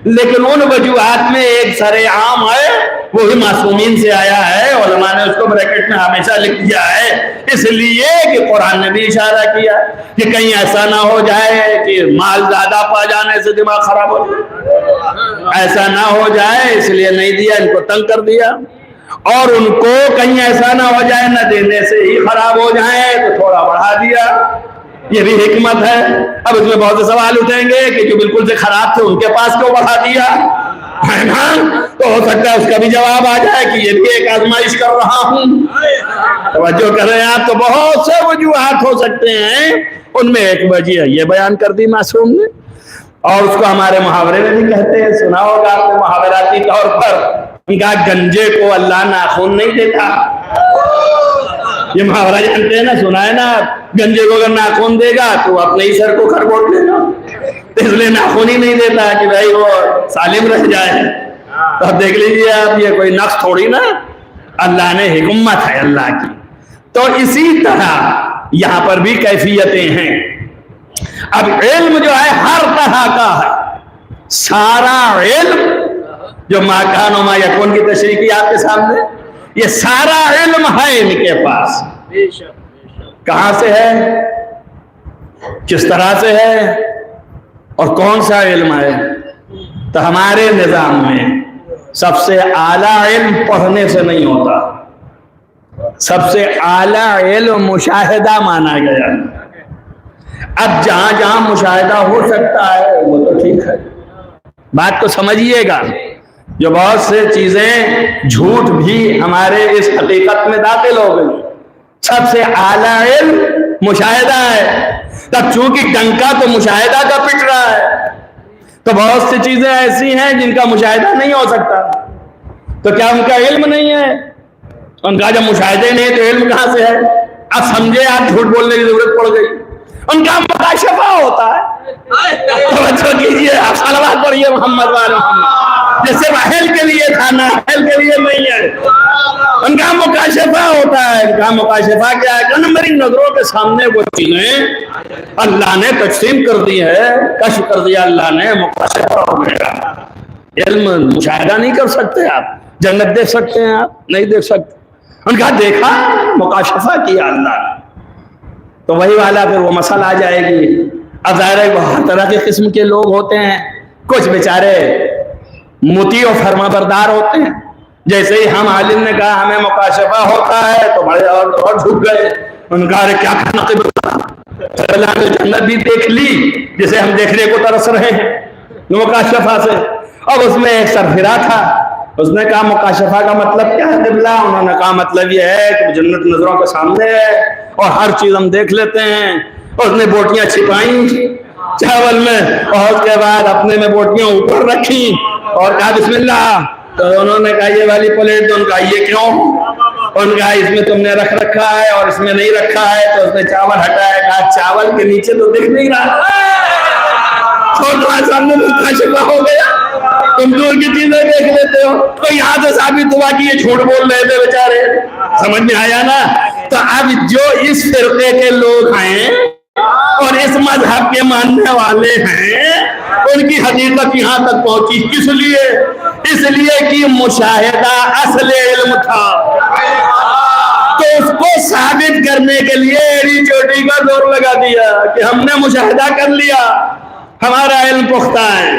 لیکن ان وجوہات میں ایک سر عام ہے, وہی معصومین سے آیا ہے. علماء نے اس کو بریکٹ میں ہمیشہ لکھ دیا ہے اس لیے کہ قرآن نے بھی اشارہ کیا کہ کہیں ایسا نہ ہو جائے کہ مال زیادہ پا جانے سے دماغ خراب ہو جائے, ایسا نہ ہو جائے اس لیے نہیں دیا, ان کو تنگ کر دیا. اور ان کو کہیں ایسا نہ ہو جائے نہ دینے سے ہی خراب ہو جائیں تو تھوڑا بڑھا دیا. یہ بھی حکمت ہے. اب اس میں بہت سے سوال اٹھیں گے کہ جو بالکل سے خراب تھے ان کے پاس کیوں بڑھا دیا ہے نا, تو ہو سکتا ہے اس کا بھی جواب آ جائے کہ یہ بھی ایک آزمائش کر رہا ہوں. توجہ کر رہے ہیں آپ. تو بہت سے وجوہات ہو سکتے ہیں, ان میں ایک وجہ یہ بیان کر دی معصوم نے, اور اس کو ہمارے محاورے میں بھی کہتے ہیں, سنا ہوگا آپ نے محاوراتی طور پر, کہا گنجے کو اللہ ناخن نہیں دیتا. یہ محاورہ جانتے ہیں نا, سنا ہے نا, گنجے کو اگر ناخن دے گا تو اپنے ہی سر کو کھرگوٹ لے گا, اس لیے ناخن ہی نہیں دیتا کہ بھائی وہ سالم رہ جائے. تو اب دیکھ لیجیے آپ, یہ کوئی نقص تھوڑی نا, اللہ نے حکمت ہے اللہ کی. تو اسی طرح یہاں پر بھی کیفیتیں ہیں. اب علم جو ہے ہر طرح کا ہے, سارا علم جو ما کان و ما یکون کی تشریح کی آپ کے سامنے, یہ سارا علم ہے ان کے پاس. کہاں سے ہے, کس طرح سے ہے, اور کون سا علم ہے. تو ہمارے نظام میں سب سے اعلیٰ علم پڑھنے سے نہیں ہوتا, سب سے اعلیٰ علم مشاہدہ مانا گیا. اب جہاں جہاں مشاہدہ ہو سکتا ہے وہ تو ٹھیک ہے, بات کو سمجھیے گا. جو بہت سے چیزیں جھوٹ بھی ہمارے اس حقیقت میں داخل ہو گئی. سب سے اعلیٰ علم مشاہدہ ہے. تب چونکہ ڈنکا تو مشاہدہ کا پٹ رہا ہے, تو بہت سی چیزیں ایسی ہیں جن کا مشاہدہ نہیں ہو سکتا. تو کیا ان کا علم نہیں ہے؟ ان کا جب مشاہدے نہیں تو علم کہاں سے ہے؟ اب سمجھے آپ, جھوٹ بولنے کی ضرورت پڑ گئی. ان کا مکاشفہ ہوتا ہے. توجہ کیجیے, آپ صلوات پڑھیے محمد والے محمد. جیسے اہل کے لیے تھا نا اہل کے لیے نہیں ہے. ان کا مکاشفہ ہوتا ہے. ان کا مکاشفہ کیا ہے؟ کہ میری نظروں کے سامنے وہ چیزیں اللہ نے تقسیم کر دی ہے, کشف کر دیا اللہ نے, مکاشفہ ہو گیا. علم مشاہدہ نہیں کر سکتے آپ. جنت دیکھ سکتے ہیں آپ؟ نہیں دیکھ سکتے. ان کا دیکھا, مکاشفہ کیا اللہ نے. تو وہی والا پھر وہ مسئلہ آ جائے گی. اب ظاہر ہے وہ ہر طرح کے قسم کے لوگ ہوتے ہیں. کچھ بیچارے مطیع و فرما بردار ہوتے ہیں. جیسے ہی ہم عالم نے کہا ہمیں مکاشفہ ہوتا ہے تو بڑے اور جھک گئے. ان کا کیا کھانا اللہ نے جنت بھی دیکھ لی جسے ہم دیکھنے کو ترس رہے ہیں مکاشفہ سے. اب اس میں ایک سرفرا تھا, اس نے کہا مکاشفہ کا مطلب کیا ہے قبلہ؟ انہوں نے کہا مطلب یہ ہے کہ جنت نظروں کے سامنے ہے اور ہر چیز ہم دیکھ لیتے ہیں. اس نے بوٹیاں چھپائیں چاول میں, اور اس کے بعد اپنے میں بوٹیاں اوپر رکھی اور کہا بسم اللہ. تو انہوں نے کہا یہ والی پلیٹ, تو ان کا یہ کیوں؟ ان کا اس میں تم نے رکھ رکھا ہے اور اس میں نہیں رکھا ہے. تو اس نے چاول ہٹایا, کہا چاول کے نیچے تو دکھ نہیں رہا, تو تمہارے سامنے مکاشفہ ہو گیا. تم دور کی چیزیں دیکھ لیتے ہو. تو یہاں سے ثابت ہوا کہ یہ جھوٹ بول رہے تھے بیچارے. سمجھ میں آیا نا؟ تو اب جو اس فرقے کے لوگ ہیں اور اس مذہب کے ماننے والے ہیں, ان کی حقیقت یہاں تک پہنچی کس لیے؟ اس لیے کہ مشاہدہ اصل علم تھا. تو اس کو ثابت کرنے کے لیے ایڑی چوٹی کا زور لگا دیا کہ ہم نے مشاہدہ کر لیا, ہمارا علم پختہ ہے.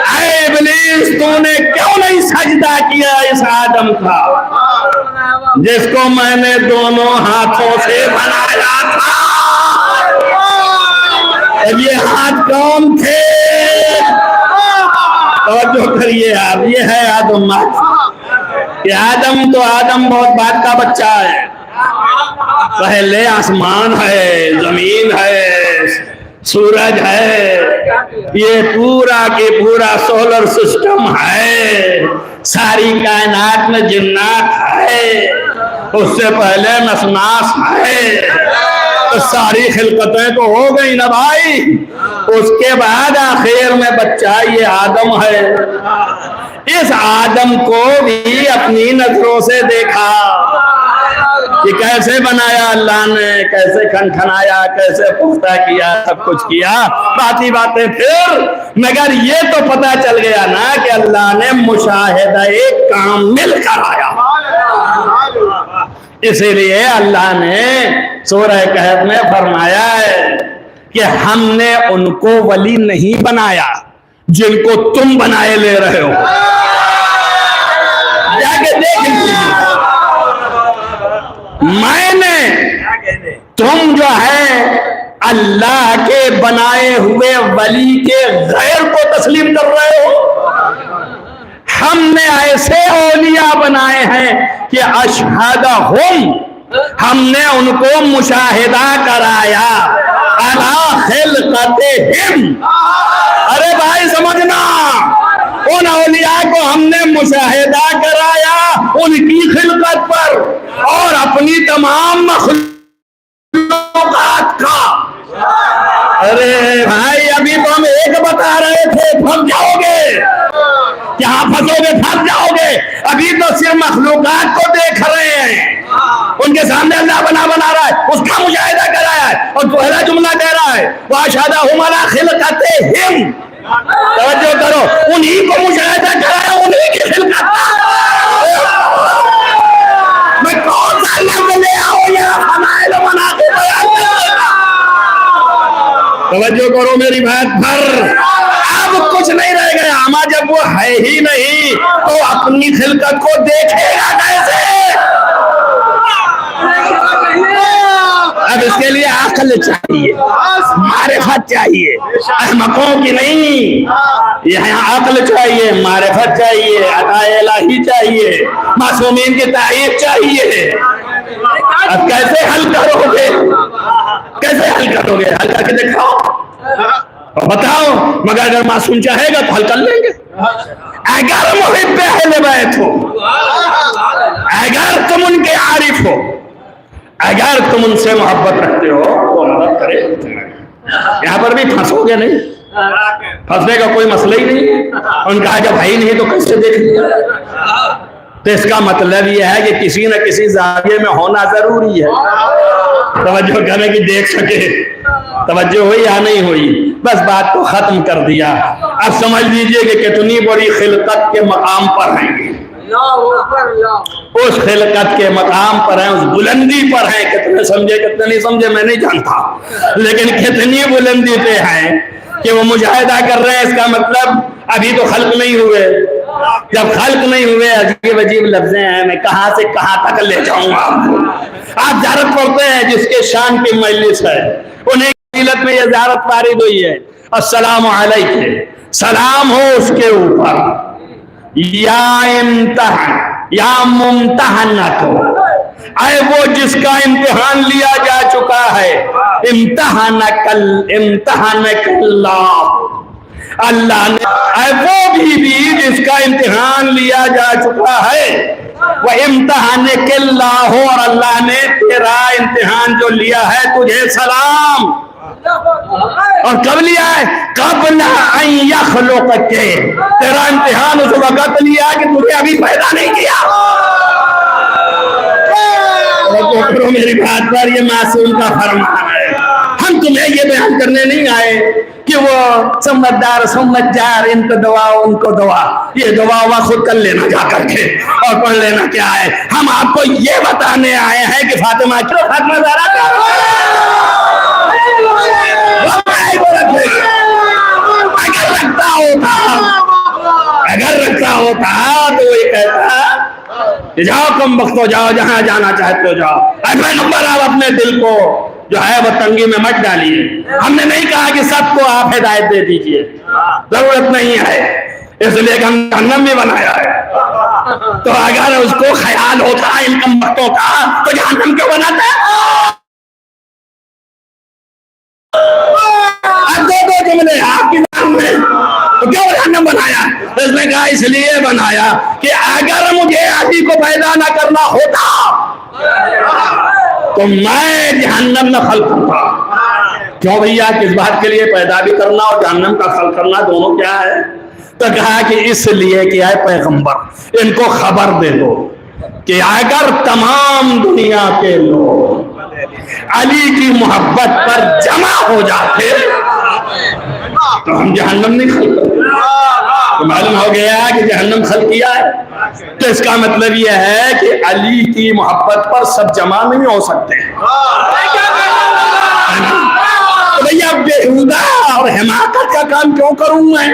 اے ابلیس تو نے کیوں نہیں سجدہ کیا اس آدم کا جس کو میں نے دونوں ہاتھوں سے بنایا تھا؟ یہ ہاتھ کون تھے؟ توجہ کریے آپ، یہ ہے آدم کہ آدم تو آدم بہت بات کا بچہ ہے. پہلے آسمان ہے، زمین ہے، سورج ہے، یہ پورا کے پورا سولر سسٹم ہے، ساری کائنات میں جنات ہے، اس سے پہلے نسناس ہے، تو ساری خلقتیں تو ہو گئی نا بھائی. اس کے بعد آخر میں بچہ یہ آدم ہے. اس آدم کو بھی اپنی نظروں سے دیکھا کہ کیسے بنایا اللہ نے، کیسے کھنکھنایا، کیسے پختہ کیا، سب کچھ کیا، باقی باتیں پھر. مگر یہ تو پتا چل گیا نا کہ اللہ نے مشاہدہ ایک کامل کرایا. اسی لیے اللہ نے سورہ کہف میں فرمایا ہے کہ ہم نے ان کو ولی نہیں بنایا جن کو تم بنائے لے رہے ہو. جا کے دیکھ لیجیے، میں نے تم جو ہے اللہ کے بنائے ہوئے ولی کے غیر کو تسلیم کر رہے ہو. ہم نے ایسے اولیاء بنائے ہیں کہ اشہدہم، ہم نے ان کو مشاہدہ کرایا علی خلقتہم. ارے بھائی سمجھنا، ان اولیاء کو ہم نے مشاہدہ کرایا ان کی خلقت پر اور اپنی تمام مخلوقات کا. ارے بھائی ابھی تو ہم ایک بتا رہے تھے، پھنس جاؤ گے. کہاں پھنسو گے؟ پھنس جاؤ گے. ابھی تو صرف مخلوقات کو دیکھ رہے ہیں، ان کے سامنے اللہ بنا رہا ہے، اس کا مشاہدہ کرایا ہے. اور پہلا جملہ کہہ رہا ہے وَأَشْهَدَهُمْ عَلَىٰ خِلْقَتِهِمْ. توجہ کرو، انہی کو مشاہدہ کرایا، انہی کی خلقت. میں کون سا لفظ لے آؤں یا فضائل و مناقب بیان کرنے کا؟ توجہ کرو میری بات پر. اب کچھ نہیں رہ گیا. اما جب وہ ہے ہی نہیں تو اپنی خلقت کو دیکھے گا کیسے؟ اب اس کے لیے عقل چاہیے، معرفت چاہیے، احمقوں کی نہیں. یہاں عقل چاہیے، معرفت چاہیے، عطا الہی چاہیے، معصومین کی تعریف چاہیے. اب کیسے حل کرو گے؟ کیسے حل کرو گے؟ حل کر کے دکھاؤ، بتاؤ. مگر اگر معصوم چاہے گا تو حل کر لیں گے. اگر محب اہل بیت ہو، اگر تم ان کے عارف ہو، اگر تم ان سے محبت رکھتے ہو تو مدد کرے. یہاں پر بھی پھنسو گے نہیں، پھنسنے کا کوئی مسئلہ ہی نہیں ہے. ان کہا جب بھائی نہیں تو کیسے دیکھ لیا؟ تو اس کا مطلب یہ ہے کہ کسی نہ کسی زاویے میں ہونا ضروری ہے. توجہ کرنے کی دیکھ سکے. توجہ ہوئی یا نہیں ہوئی؟ بس بات کو ختم کر دیا. اب سمجھ لیجئے کہ کتنی بڑی خلقت کے مقام پر ہیں. اس خلقت کے مقام پر ہیں، اس بلندی پر ہیں. کتنے سمجھے کتنے نہیں سمجھے میں نہیں جانتا، لیکن کتنی بلندی پہ ہیں کہ وہ مشاہدہ کر رہے ہیں. اس کا مطلب ابھی تو خلق نہیں ہوئے. جب خلق نہیں ہوئے، عجیب عجیب لفظیں ہیں، میں کہاں سے کہاں تک لے جاؤں گا آپ کو. آپ زیارت پڑھتے ہیں جس کے شان کی مجلس ہے، انہیں فضیلت میں یہ زیارت وارد ہوئی ہے. السلام علیکم، سلام ہو اس کے اوپر. یا امتحان، یا ممتحنت ہو، اے وہ جس کا امتحان لیا جا چکا ہے. امتحانک اللہ، اللہ نے. اے وہ بھی جس کا امتحان لیا جا چکا ہے. وہ امتحانک اللہ، اور اللہ نے تیرا امتحان جو لیا ہے تجھے سلام. اور کب لیا ہے؟ قبل ان یخلقک، تیرا امتحان اس وقت لیا کہ تجھے ابھی پیدا نہیں کیا. میری بات پر یہ معصوم کا فرمان ہے. ہم تمہیں یہ بیان کرنے نہیں آئے کہ وہ سمجھدار سمجھدار، ان کو دعا ان کو دعا. یہ دعا خود کر لینا جا کر کے اور پڑھ لینا کیا ہے. ہم آپ کو یہ بتانے آئے ہیں کہ فاطمہ کیوں فاطمہ زہرا کا اگر لگتا ہوتا لگتا ہوتا تو وہ کہتا کہ جاؤ کم وقت جاؤ جہاں جانا چاہتے ہو جاؤ. اے پیغمبر آپ اپنے دل کو جو ہے وہ تنگی میں مت ڈالیے. ہم نے نہیں کہا کہ سب کو آپ ہدایت دے دیجئے, ضرورت نہیں ہے, اس لیے کہ ہم جہنم بھی بنایا ہے. تو اگر اس کو خیال ہوتا ان کم وقتوں کا تو جہنم کیوں بناتا ہے؟ دو جملے آپ کی ذہن میں تو کیوں جہنم بنایا؟ اس نے کہا اس لیے بنایا کہ اگر مجھے علی کو پیدا نہ کرنا ہوتا تو میں جہنم نہ خلق کرتا. کیوں بھیا, کس بات کے لیے پیدا بھی کرنا اور جہنم کا خلق کرنا دونوں کیا ہے؟ تو کہا کہ اس لیے کہ اے پیغمبر ان کو خبر دے دو کہ اگر تمام دنیا کے لوگ علی کی محبت پر جمع ہو جاتے تو ہم جہنم نہیں خلق کرتے. تو معلوم ہو گیا کہ جہنم خلق کیا ہے. تو اس کا مطلب یہ ہے کہ علی کی محبت پر سب جمع نہیں ہو سکتے. بھیا بےہودہ اور حماقت کا کام کیوں کروں میں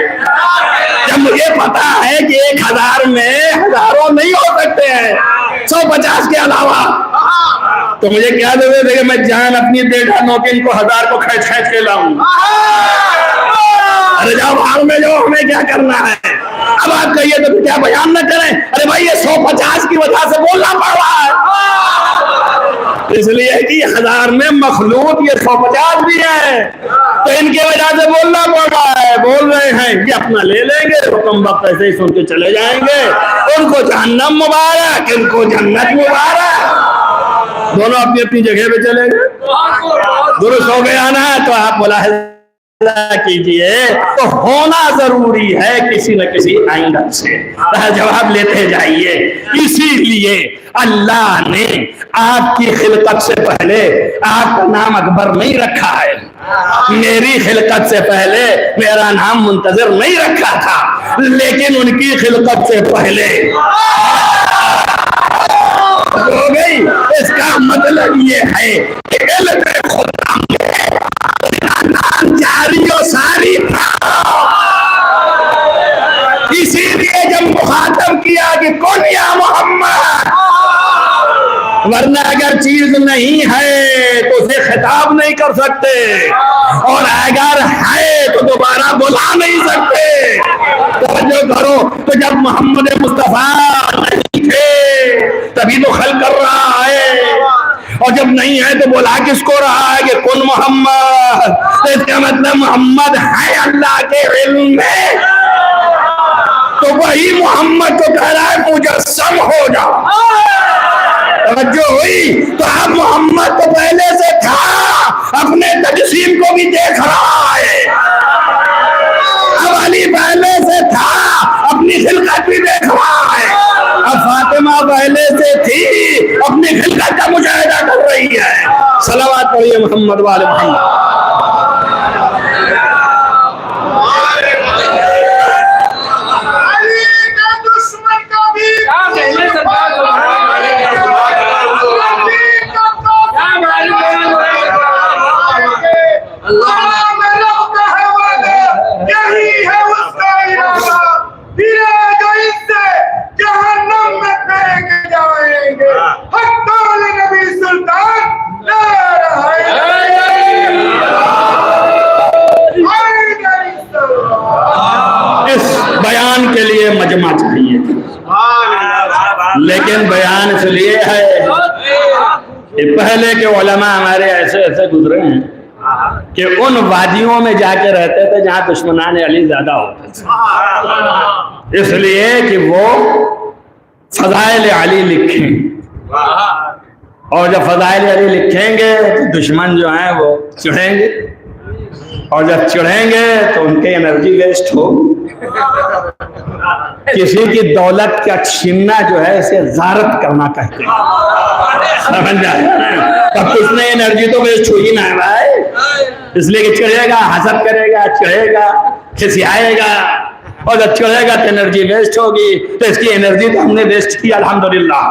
جب مجھے پتا ہے کہ 1000 میں ہزاروں نہیں ہو سکتے ہیں, 150 کے علاوہ. تو مجھے کیا ضرورت ہے کہ میں جان اپنی بیٹا نوکن کو 1000 کو کھینچ کے لاؤں. ارے جاؤ بھاڑ میں جو ہمیں کیا کرنا ہے. اب آپ کہیے تو کیا بیان نہ کریں؟ ارے بھائی یہ 150 کی وجہ سے بولنا پڑ رہا ہے, اس لیے کہ 1000 میں مخلوط یہ 150 بھی ہے تو ان کی وجہ سے بولنا پڑ رہا ہے. بول رہے ہیں کہ اپنا لے لیں گے, حکم وقت ایسے ہی سن کے چلے جائیں گے. ان کو جہنم مبارک, ان کو جنت مبارک. دونوں اپنی اپنی جگہ پہ چلے گئے. درست ہو گیا نا؟ تو آپ ملاحظہ کیجئے تو ہونا ضروری ہے کسی نہ کسی اینگل سے. جواب لیتے جائیے. اسی لیے اللہ نے آپ کی خلقت سے پہلے آپ کا نام اکبر نہیں رکھا ہے, میری خلقت سے پہلے میرا نام منتظر نہیں رکھا تھا, لیکن ان کی خلقت سے پہلے ہو گئی. اس کا مطلب یہ ہے کہ علم خدا جاری و ساری تھا. اسی لیے جب مخاطب کیا کہ کون یا محمد, ورنہ اگر چیز نہیں ہے تو اسے خطاب نہیں کر سکتے, اور اگر ہے تو دوبارہ بلا نہیں سکتے. توجہ کرو, تو جب محمد مصطفیٰ نہیں تھے تبھی تو خلق کر رہا ہے, اور جب نہیں ہے تو بولا کس کو رہا ہے کہ کن محمد. تو اس کا مطلب محمد ہے اللہ کے علم میں, تو وہی محمد کو کہہ رہا ہے مجسم ہو جاؤ. توجہ ہوئی؟ تو اب محمد تو پہلے سے تھا, اپنے تجسیم کو بھی دیکھ رہا ہے. اب علی پہلے سے تھا, اپنی خلقت بھی دیکھ رہا ہے. اب فاطمہ پہلے سے تھی, اپنی خلقت کا مشاہدہ کر رہی ہے. صلوات پڑھیے محمد والے محمد. کے لیے مجمع چاہیے تھا, لیکن بیان اس لیے ہے کہ پہلے کے علماء ہمارے ایسے ایسے گزرے ہیں کہ ان وادیوں میں جا کے رہتے تھے جہاں دشمنان علی زیادہ ہوتے تھے, اس لیے کہ وہ فضائل علی لکھیں, اور جب فضائل علی لکھیں گے تو دشمن جو ہیں وہ چڑھیں گے, اور جب چڑھیں گے تو ان کی انرجی ویسٹ ہوگی. کسی کی دولت کا چھیننا جو ہے اسے غارت کرنا کہتے ہیں, سمجھ آیا؟ تب کچھ نہیں, انرجی تو ویسٹ ہوگی نا بھائی, اس لیے کہ چڑھے گا, حسد کرے گا, چڑھے گا, کھسیائے گا, اور جب چڑھے گا تو انرجی ویسٹ ہوگی. تو اس کی انرجی تو ہم نے ویسٹ کی الحمدللہ.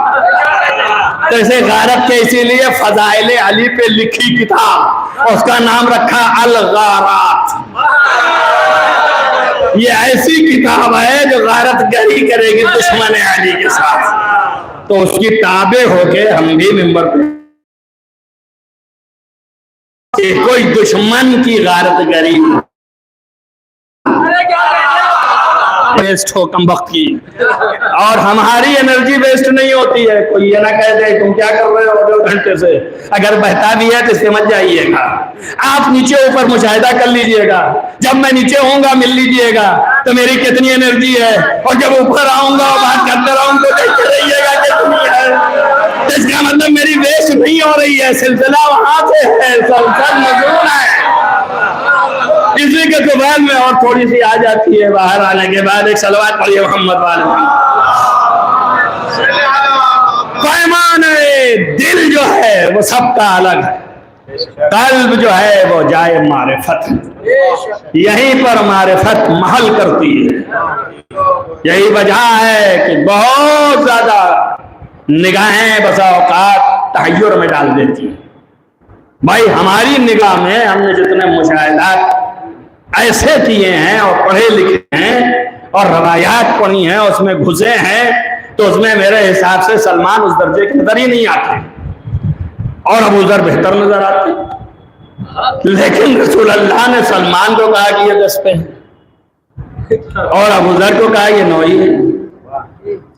تو اسے غارت کے اسی لیے فضائل علی پہ لکھی کتاب, اس کا نام رکھا الغارات. یہ ایسی کتاب ہے جو غارت گری کرے گی دشمن علی کے ساتھ، تو اس کی تابع ہو کے ہم بھی ممبر پہ کہ کوئی دشمن کی غارت گری ویسٹ ہو کم وقت کی، اور ہماری انرجی ویسٹ نہیں ہوتی ہے۔ کوئی یہ نہ کہہ دے تم کیا کر رہے ہو 2 گھنٹے سے، اگر بہتا بھی ہے تو سمجھ جائیے گا۔ آپ نیچے اوپر مشاہدہ کر لیجئے گا، جب میں نیچے ہوں گا مل لیجئے گا تو میری کتنی انرجی ہے، اور جب اوپر آؤں گا اور بات کرتے رہوں تو دیکھتے رہیے گا کتنی ہے۔ اس کا مطلب میری ویسٹ نہیں ہو رہی ہے، سلسلہ وہاں سے ہے، سلسل مضمون ہے۔ اسی کے قبال میں اور تھوڑی سی آ جاتی ہے، باہر آنے کے بعد ایک صلوات پڑھیے محمد والے۔ پیمانہ دل جو ہے وہ سب کا الگ ہے، قلب جو ہے وہ جائے معرفت، یہیں پر معرفت محل کرتی ہے۔ یہی وجہ ہے کہ بہت زیادہ نگاہیں بسا اوقات تحیر میں ڈال دیتی ہیں۔ بھائی ہماری نگاہ میں ہم نے جتنے مشاہدات ایسے کیے ہیں اور پڑھے لکھے ہیں اور روایات پڑھی ہیں اس میں گھسے ہیں، تو اس میں میرے حساب سے سلمان اس درجے کے نظر ہی نہیں آتے، اور ابو ذر بہتر نظر آتے۔ لیکن رسول اللہ نے سلمان کو کہا کہ یہ 10 پہ ہے، اور ابو ذر کو کہا یہ 9 ہی ہے۔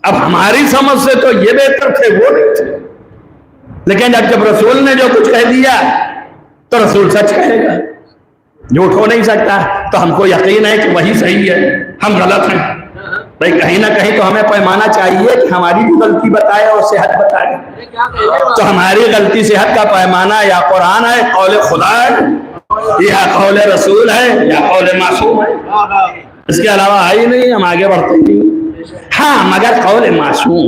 اب ہماری سمجھ سے تو یہ بہتر تھے، وہ نہیں تھے، لیکن جب رسول نے جو کچھ کہہ دیا تو رسول سچ کہے گا، جھوٹ ہو نہیں سکتا، تو ہم کو یقین ہے کہ وہی صحیح ہے، ہم غلط ہیں۔ بھائی کہیں نہ کہیں تو ہمیں پیمانہ چاہیے کہ ہماری بھی غلطی بتائے اور صحت بتائے، تو ہماری غلطی صحت کا پیمانہ یا قرآن ہے، قول خدا ہے، یا قول رسول ہے، یا قول معصوم ہے، اس کے علاوہ ہے ہی نہیں، ہم آگے بڑھتے ہی نہیں۔ ہاں مگر قول معصوم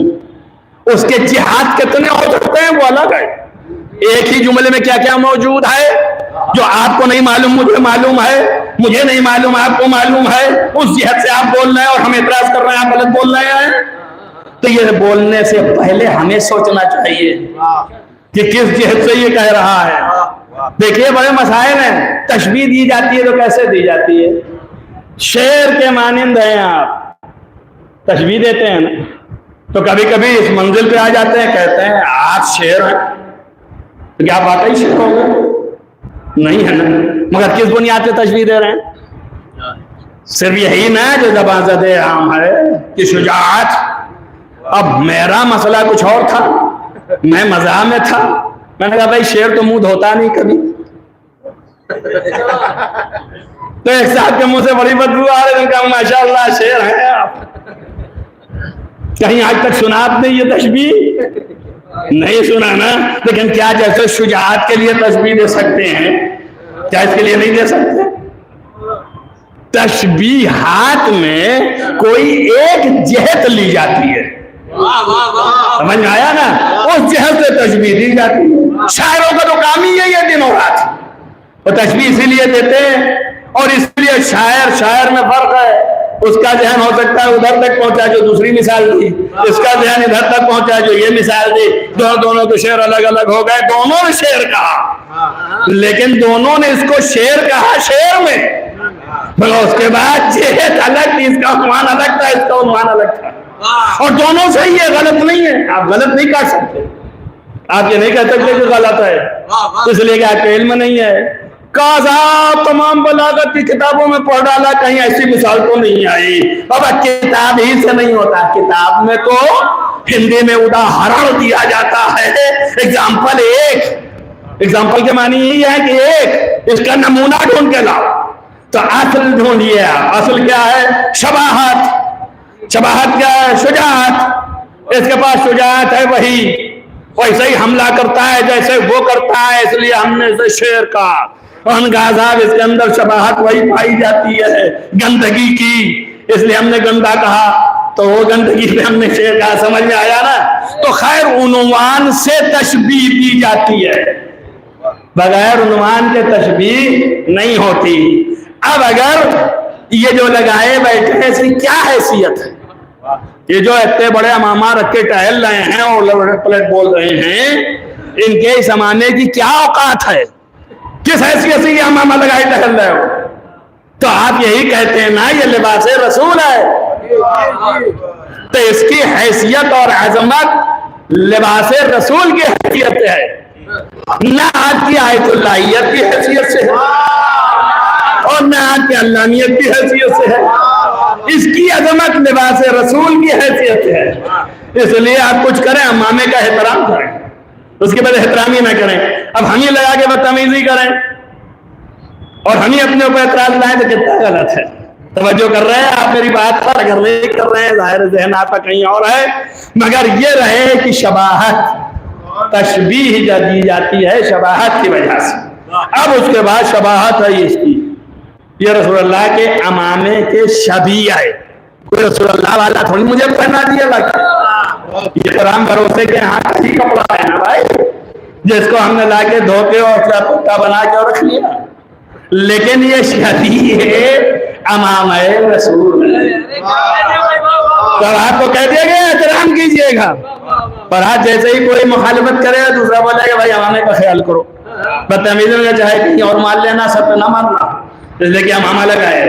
اس کے جہاد کتنے ہو سکتے ہیں وہ الگ ہے۔ ایک ہی جملے میں کیا کیا موجود ہے جو آپ کو نہیں معلوم مجھے معلوم ہے، مجھے نہیں معلوم آپ کو معلوم ہے، اس جہت سے آپ بول رہے ہیں اور ہم اعتراض کر رہے ہیں آپ غلط بول رہے ہیں۔ تو یہ بولنے سے پہلے ہمیں سوچنا چاہیے کہ کس جہت سے یہ کہہ رہا ہے۔ دیکھیے بڑے مسائل ہیں، تشبیہ دی جاتی ہے تو کیسے دی جاتی ہے؟ شیر کے مانند ہیں آپ، تشبیہ دیتے ہیں نا، تو کبھی کبھی اس منزل پہ آ جاتے ہیں، کہتے ہیں آپ شیر ہیں، تو کیا واقعی شیر ہو گئے؟ نہیں ہے نا، مگر کس بنیاد پہ تشبیہ دے رہے ہیں؟ صرف یہی نا جو زبان زدِ عام ہے کہ شجاعت۔ اب میرا مسئلہ کچھ اور تھا، میں مزاح میں تھا، میں نے کہا بھائی شیر تو منہ دھوتا نہیں کبھی، تو ایک صاحب کے منہ سے بڑی بدبو آ رہی، کہا ماشاءاللہ شیر ہیں آپ۔ کہیں آج تک سنا آپ نے یہ تشبیہ؟ نہیں سنا نا، لیکن کیا جیسے شجاعت کے لیے تشبیہ دے سکتے ہیں، کیا اس کے لیے نہیں دے سکتے؟ تشبیہات میں کوئی ایک جہت لی جاتی ہے، سمجھ میں آیا نا، اس جہت سے تشبیہ دی جاتی ہے۔ شاعروں کا تو کام ہی یہی ہے دن و رات، وہ تشبیہ اسی لیے دیتے ہیں، اور اس لیے شاعر میں فرق ہے، اس کا ذہن ہو سکتا ہے ادھر تک پہنچا جو دوسری مثال دی، اس کا ذہن ادھر تک پہنچا جو یہ مثال دی، دونوں کے شعر الگ الگ ہو گئے، دونوں نے شعر کہا، لیکن دونوں نے اس کو شعر کہا شعر میں، مگر اس کے بعد جہت الگ تھی، اس کا عنوان الگ تھا، اس کا عنوان الگ تھا، اور دونوں صحیح ہے، غلط نہیں ہے، آپ غلط نہیں کر سکتے، آپ یہ نہیں کہہ سکتے کہ غلط ہے، اس لیے کہ آپ کے علم نہیں ہے۔ کاذا تمام بلاغت کی کتابوں میں پڑھ ڈالا، کہیں ایسی مثال تو نہیں آئی۔ بابا کتاب ہی سے نہیں ہوتا، کتاب میں تو ہندی میں اداہرن دیا جاتا ہے، ایگزامپل ایگزامپل کے معنی یہی ہے کہ ایک اس کا نمونہ ڈھونڈ کے لاؤ، تو اصل ڈھونڈیے آپ، اصل کیا ہے؟ شباہت کیا ہے؟ شجاعت، اس کے پاس شجاعت ہے، وہی ویسے ہی حملہ کرتا ہے جیسے وہ کرتا ہے، اس لیے ہم نے اسے شعر کا صاحب، اس کے اندر شباہت وہی پائی جاتی ہے گندگی کی، اس لیے ہم نے گندا کہا، تو وہ گندگی پہ ہم نے شعر کہا، سمجھ میں آیا نا؟ تو خیر عنوان سے تشبیہ دی جاتی ہے، بغیر عنوان کے تشبیہ نہیں ہوتی۔ اب اگر یہ جو لگائے بیٹھے ہیں، اس کی کیا حیثیت ہے؟ یہ جو اتنے بڑے امامہ رکھ کے ٹہل رہے ہیں اور لوٹ پلٹ بول رہے ہیں، ان کے اس زمانے کی کیا اوقات ہے؟ کس حیثیت سے یہ امامہ لگائے ٹہل رہے ہو؟ تو آپ یہی کہتے ہیں نا یہ لباس رسول ہے، تو اس کی حیثیت اور عظمت لباس رسول کی حیثیت سے ہے، نہ آج کی آیت اللہیت کی حیثیت سے ہے اور نہ آج کی علانیت کی حیثیت سے ہے، اس کی عظمت لباس رسول کی حیثیت سے ہے۔ اس لیے آپ کچھ کریں امامے کا احترام کریں، اس کے بعد احترام ہی نہ کریں، اب ہم ہی لگا کے بدتمیزی کریں اور ہم ہی اپنے اوپر اعتراض لائیں تو کتنا غلط ہے۔ توجہ کر رہے ہیں آپ میری بات پر؟ اگر نہیں کر رہے ہیں ظاہر ذہن آپ کا کہیں اور ہے، مگر یہ رہے کہ شباہت تشبیہ جو دی جاتی ہے شباہت کی وجہ سے، اب اس کے بعد شباہت ہے اس کی، یہ رسول اللہ کے امامے کے شبیہ ہے، کوئی رسول اللہ والا تھوڑی مجھے پہنا دیا لگا، یہ تو رام بھروسے کے ہاں کا ہی کپڑا ہے نا بھائی، جس کو ہم نے لا کے دھو کے اور پٹا بنا کے رکھ لیا، لیکن یہ شبیہ امام رسول ہے۔ تو آپ کو کہہ دیا گیا احترام کیجئے گا، پر آج جیسے ہی کوئی مخالفت کرے دوسرا بولے کہ بھائی امامے کا خیال کرو، بدتمیزی میں چاہے کہیں اور مان لینا، سب پہ نہ ماننا، اس لیے کہ امامہ لگائے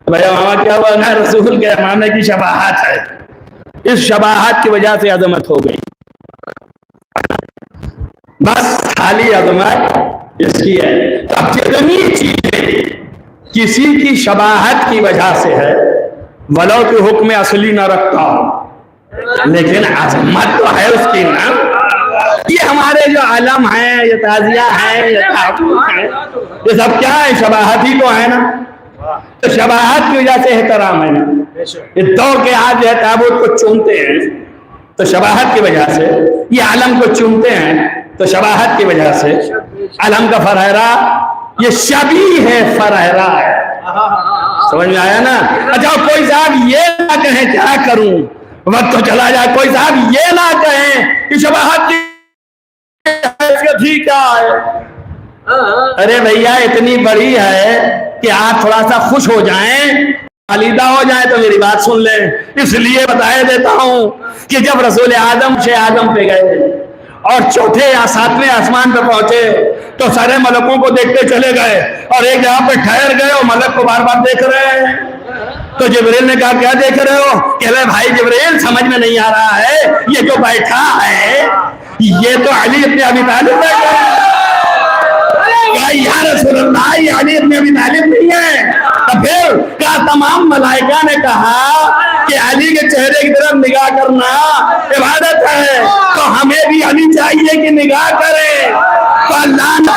بھائی امامہ کیا ہوا نا، رسول کے امامے کی شباہت ہے، اس شباہت کی وجہ سے عظمت ہو گئی، بس خالی عظمت اس کی ہے۔ اب جتنی چیزیں کسی کی شباہت کی وجہ سے ہے ولو کہ حکم اصلی نہ رکھتا ہوں، لیکن عظمت تو ہے اس کی نا، یہ ہمارے جو علم ہیں، یہ تعزیہ ہیں، یہ تحفظ ہیں، یہ سب کیا ہے؟ شباہت ہی تو ہے نا، تو شباہت کی وجہ سے احترام ہے نا، یہ دور کے آج جو ہے تابوت کو چومتے ہیں تو شباہت کی وجہ سے، یہ علم کو چومتے ہیں تو شباہت کی وجہ سے، علم کا فرہرا یہ شبیہ ہے، فرہرا ہے، سمجھ میں آیا نا؟ اچھا کوئی صاحب یہ نہ کہیں کیا کروں، وقت تو چلا جائے، کوئی صاحب یہ نہ کہیں کہ شباہت کی حیثیت کیا ہے، ارے بھیا اتنی بڑی ہے کہ آپ تھوڑا سا خوش ہو جائیں، علیدہ ہو جائیں تو میری بات سن لیں، اس لیے بتائے دیتا ہوں کہ جب رسول آدم سے آدم پہ گئے اور چوتھے یا ساتویں آسمان پہ پہنچے تو سارے ملکوں کو دیکھتے چلے گئے اور ایک جگہ پہ ٹھہر گئے اور ملک کو بار بار دیکھ رہے ہیں، تو جبریل نے کہا کیا دیکھ رہے ہو؟ کہ بھائی جبریل سمجھ میں نہیں آ رہا ہے، یہ جو بیٹھا ہے یہ تو علی ابن ابی طالب ہے، یا رسول اللہ یہ علی ابن ابی طالب نہیں ہے؟ تو پھر کیا تمام ملائکہ نے کہا کہ علی کے چہرے کی طرف نگاہ کرنا عبادت ہے، تو ہمیں بھی علی چاہیے کہ نگاہ کرے، تو اللہ نے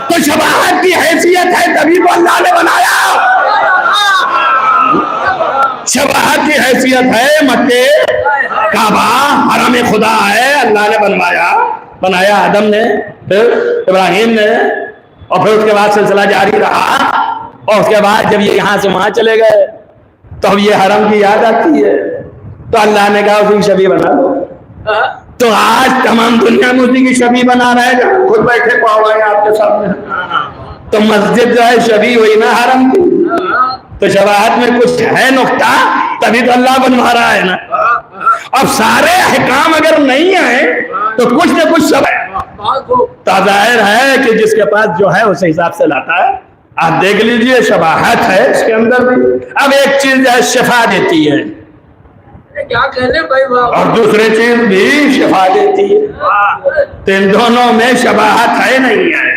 تو شباہت کی حیثیت ہے تبھی تو اللہ نے بنایا، شباہت کی حیثیت ہے، مکے کعبہ حرم خدا ہے، اللہ نے بنایا آدم نے، پھر ابراہیم نے، اور پھر اس کے بعد سلسلہ جاری رہا، اور اس کے بعد جب یہ یہاں سے وہاں چلے گئے تو اب یہ حرم کی یاد آتی ہے تو اللہ نے کہا اسی کی شبیہ بنا دو، تو آج تمام دنیا میں اسی کی شبیہ بنا رہے ہیں، خود بیٹھے پاؤں آپ کے سامنے، تو مسجد جو ہے شبیہ ہوئی نا حرم کی، تو شباہت میں کچھ ہے نقطہ تبھی تو اللہ بنوا رہا ہے نا، اب سارے احکام اگر نہیں ہیں تو کچھ نہ کچھ سب ہے، تو ظاہر ہے کہ جس کے پاس جو ہے اس حساب سے لاتا ہے، آپ دیکھ لیجئے شباہت ہے اس کے اندر بھی، اب ایک چیز ہے شفا دیتی ہے اور دوسری چیز بھی شفا دیتی ہے، تو ان دونوں میں شباہت ہے نہیں ہے،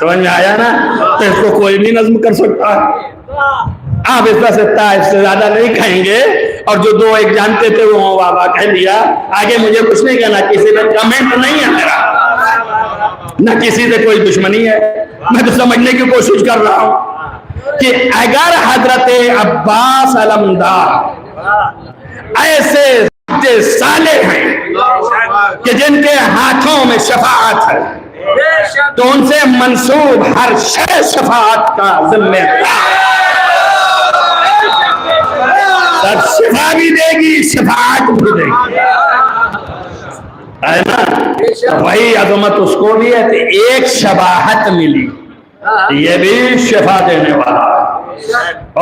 سمجھ میں آیا نا؟ تو اس کو کوئی بھی نظم کر سکتا ہے، آپ اس طرح سے زیادہ نہیں کہیں گے، اور جو دو ایک جانتے تھے وہ بابا کہہ لیا، آگے مجھے کچھ نہیں کہنا، کسی پر کمنٹ نہیں ہے میرا، نہ کسی سے کوئی دشمنی ہے، میں تو سمجھنے کی کوشش کر رہا ہوں کہ اگر حضرت عباس علمدار ایسے صالح ہیں کہ جن کے ہاتھوں میں شفاعت ہے تو ان سے منسوب ہر شے شفاعت کا ذمہ سب شفا بھی دے گی شفاعت بھی دے گی، ہے نا؟ وہی عظمت اس کو بھی ہے کہ ایک شباہت ملی، یہ بھی شفا دینے والا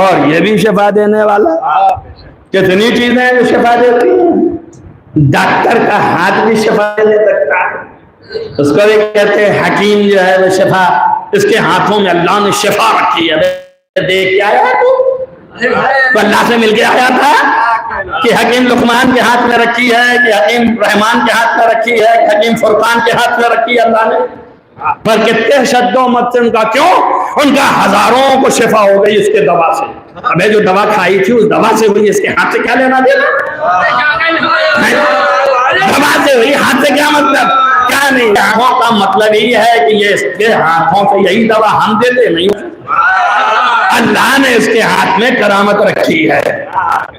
اور یہ بھی شفا دینے والا، کتنی چیزیں ہیں جو شفا دیتی ہیں، ڈاکٹر کا ہاتھ بھی شفا دے سکتا ہے، اس کو بھی کہتے ہیں حکیم جو ہے وہ شفا، اس کے ہاتھوں میں اللہ نے شفا رکھی ہے. دیکھ کے آیا تو اللہ سے مل کے آیا تھا کہ حکیم لقمان کے ہاتھ میں رکھی ہے، کہ حکیم رحمان کے ہاتھ میں رکھی ہے، کہ حکیم فرقان کے ہاتھ میں رکھی ہے اللہ نے. پر کتنے شد و مت سے ان کا کیوں؟ ان کا ہزاروں کو شفا ہو گئی اس کے دوا سے. ابھی جو دوا کھائی تھی اس دوا سے ہوئی، اس کے ہاتھ سے کیا لینا دینا؟ دوا سے ہوئی، ہاتھ سے کیا مطلب؟ کیا نہیں. ہاتھوں کا مطلب یہ ہے کہ یہ اس کے ہاتھوں سے یہی دوا ہم دیتے نہیں، اللہ نے اس کے ہاتھ میں کرامت رکھی ہے.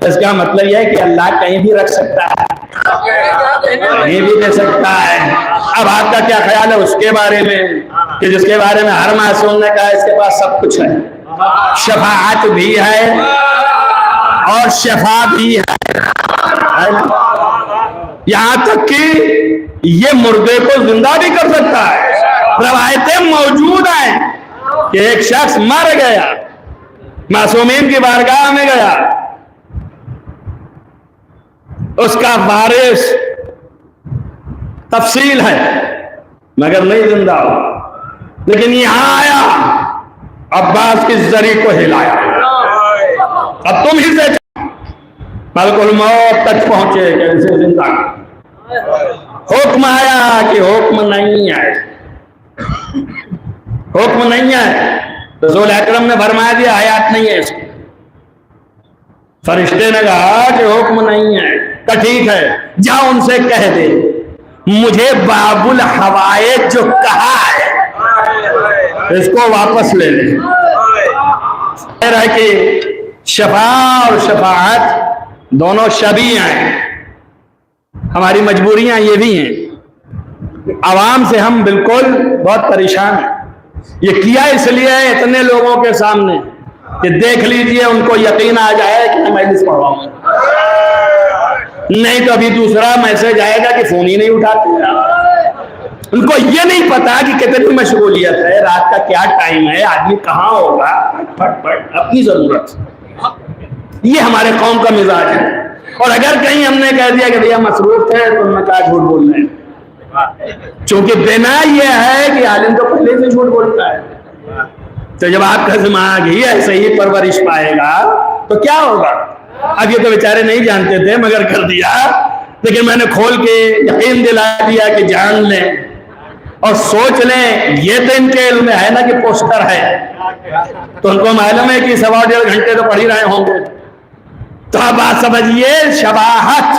اس کا مطلب یہ ہے کہ اللہ کہیں بھی رکھ سکتا ہے، کہیں بھی دے سکتا ہے. اب آپ کا کیا خیال ہے اس کے بارے میں کہ جس کے بارے میں ہر معصوم نے کہا اس کے پاس سب کچھ ہے، شفاعت بھی ہے اور شفا بھی ہے، یہاں تک کہ یہ مردے کو زندہ بھی کر سکتا ہے. روایتیں موجود ہیں کہ ایک شخص مر گیا، معصومین کی بارگاہ میں گیا، اس کا وارث تفصیل ہے مگر نہیں زندہ ہو، لیکن یہاں آیا، عباس کی زری کو ہلایا، اب تم ہی سے ملک الموت تک پہنچے کہ اسے زندہ. حکم آیا کہ حکم نہیں ہے، حکم نہیں ہے. رسول اکرم نے فرما دیا آیات نہیں ہے اس کی. فرشتے نے کہا کہ حکم نہیں ہے. تو ٹھیک ہے، جا ان سے کہہ دے مجھے باب الحوائج جو کہا ہے اس کو واپس لے لے. ہے کہ شفا اور شفاعت دونوں شبیہ ہیں. ہماری مجبوریاں یہ بھی ہیں، عوام سے ہم بالکل بہت پریشان ہیں. یہ کیا اس لیے ہے اتنے لوگوں کے سامنے کہ دیکھ لیجئے ان کو یقین آ جائے کہ میں مجلس پڑھواؤں، نہیں تو ابھی دوسرا میسج آئے گا کہ فون ہی نہیں اٹھاتے. ان کو یہ نہیں پتا کہ کتنی مشغولیت ہے، رات کا کیا ٹائم ہے، آدمی کہاں ہوگا، پھٹ پھٹ اپنی ضرورت. یہ ہمارے قوم کا مزاج ہے. اور اگر کہیں ہم نے کہہ دیا کہ بھیا مصروف ہے تو میں کہا جھوٹ بول رہے ہیں، چونکہ دینا یہ ہے کہ عالم تو پہلے سے جھوٹ بولتا ہے. تو جب آپ کا دماغ ہی ایسے ہی پرورش پائے گا تو کیا ہوگا؟ اب یہ تو بیچارے نہیں جانتے تھے مگر کر دیا، لیکن میں نے کھول کے یقین دلا دیا کہ جان لیں اور سوچ لیں. یہ تو ان کے علم میں ہے نا کہ پوسٹر ہے، تو ان کو معلوم ہے کہ 1.5 گھنٹے تو پڑھ ہی رہے ہوں گے. تو اب بات سمجھیے، شباہت،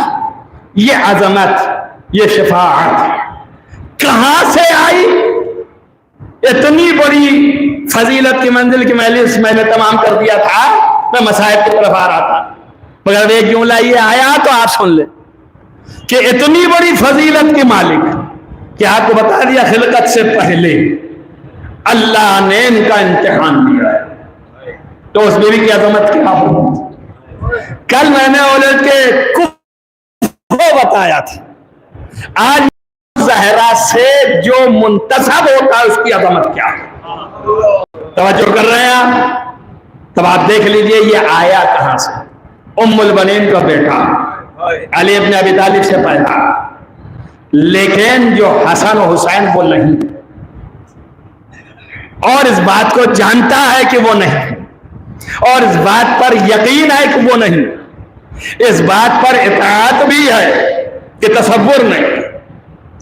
یہ عظمت، یہ شفاعت کہاں سے آئی؟ اتنی بڑی فضیلت کی منزل کی مجلس میں نے تمام کر دیا تھا، میں مسائل کی طرف آ رہا تھا مگر ایک جملہ یہ آیا تو آپ سن لیں کہ اتنی بڑی فضیلت کے مالک کہ آپ کو بتا دیا خلقت سے پہلے اللہ نے ان کا امتحان لیا ہے. تو اس بیوی کی عظمت کیا ہوگی؟ کل میں نے اولد کے کفر بتایا تھا، آج زہرا سے جو منتسب ہوتا ہے اس کی عظمت کیا ہے. توجہ کر رہے ہیں؟ تب آپ دیکھ لیجئے یہ آیا کہاں سے. ام البنین کا بیٹا علی ابن ابی طالب سے پیدا، لیکن جو حسن و حسین وہ نہیں، اور اس بات کو جانتا ہے کہ وہ نہیں، اور اس بات پر یقین ہے کہ وہ نہیں، اس بات پر اطاعت بھی ہے کہ تصور نہیں.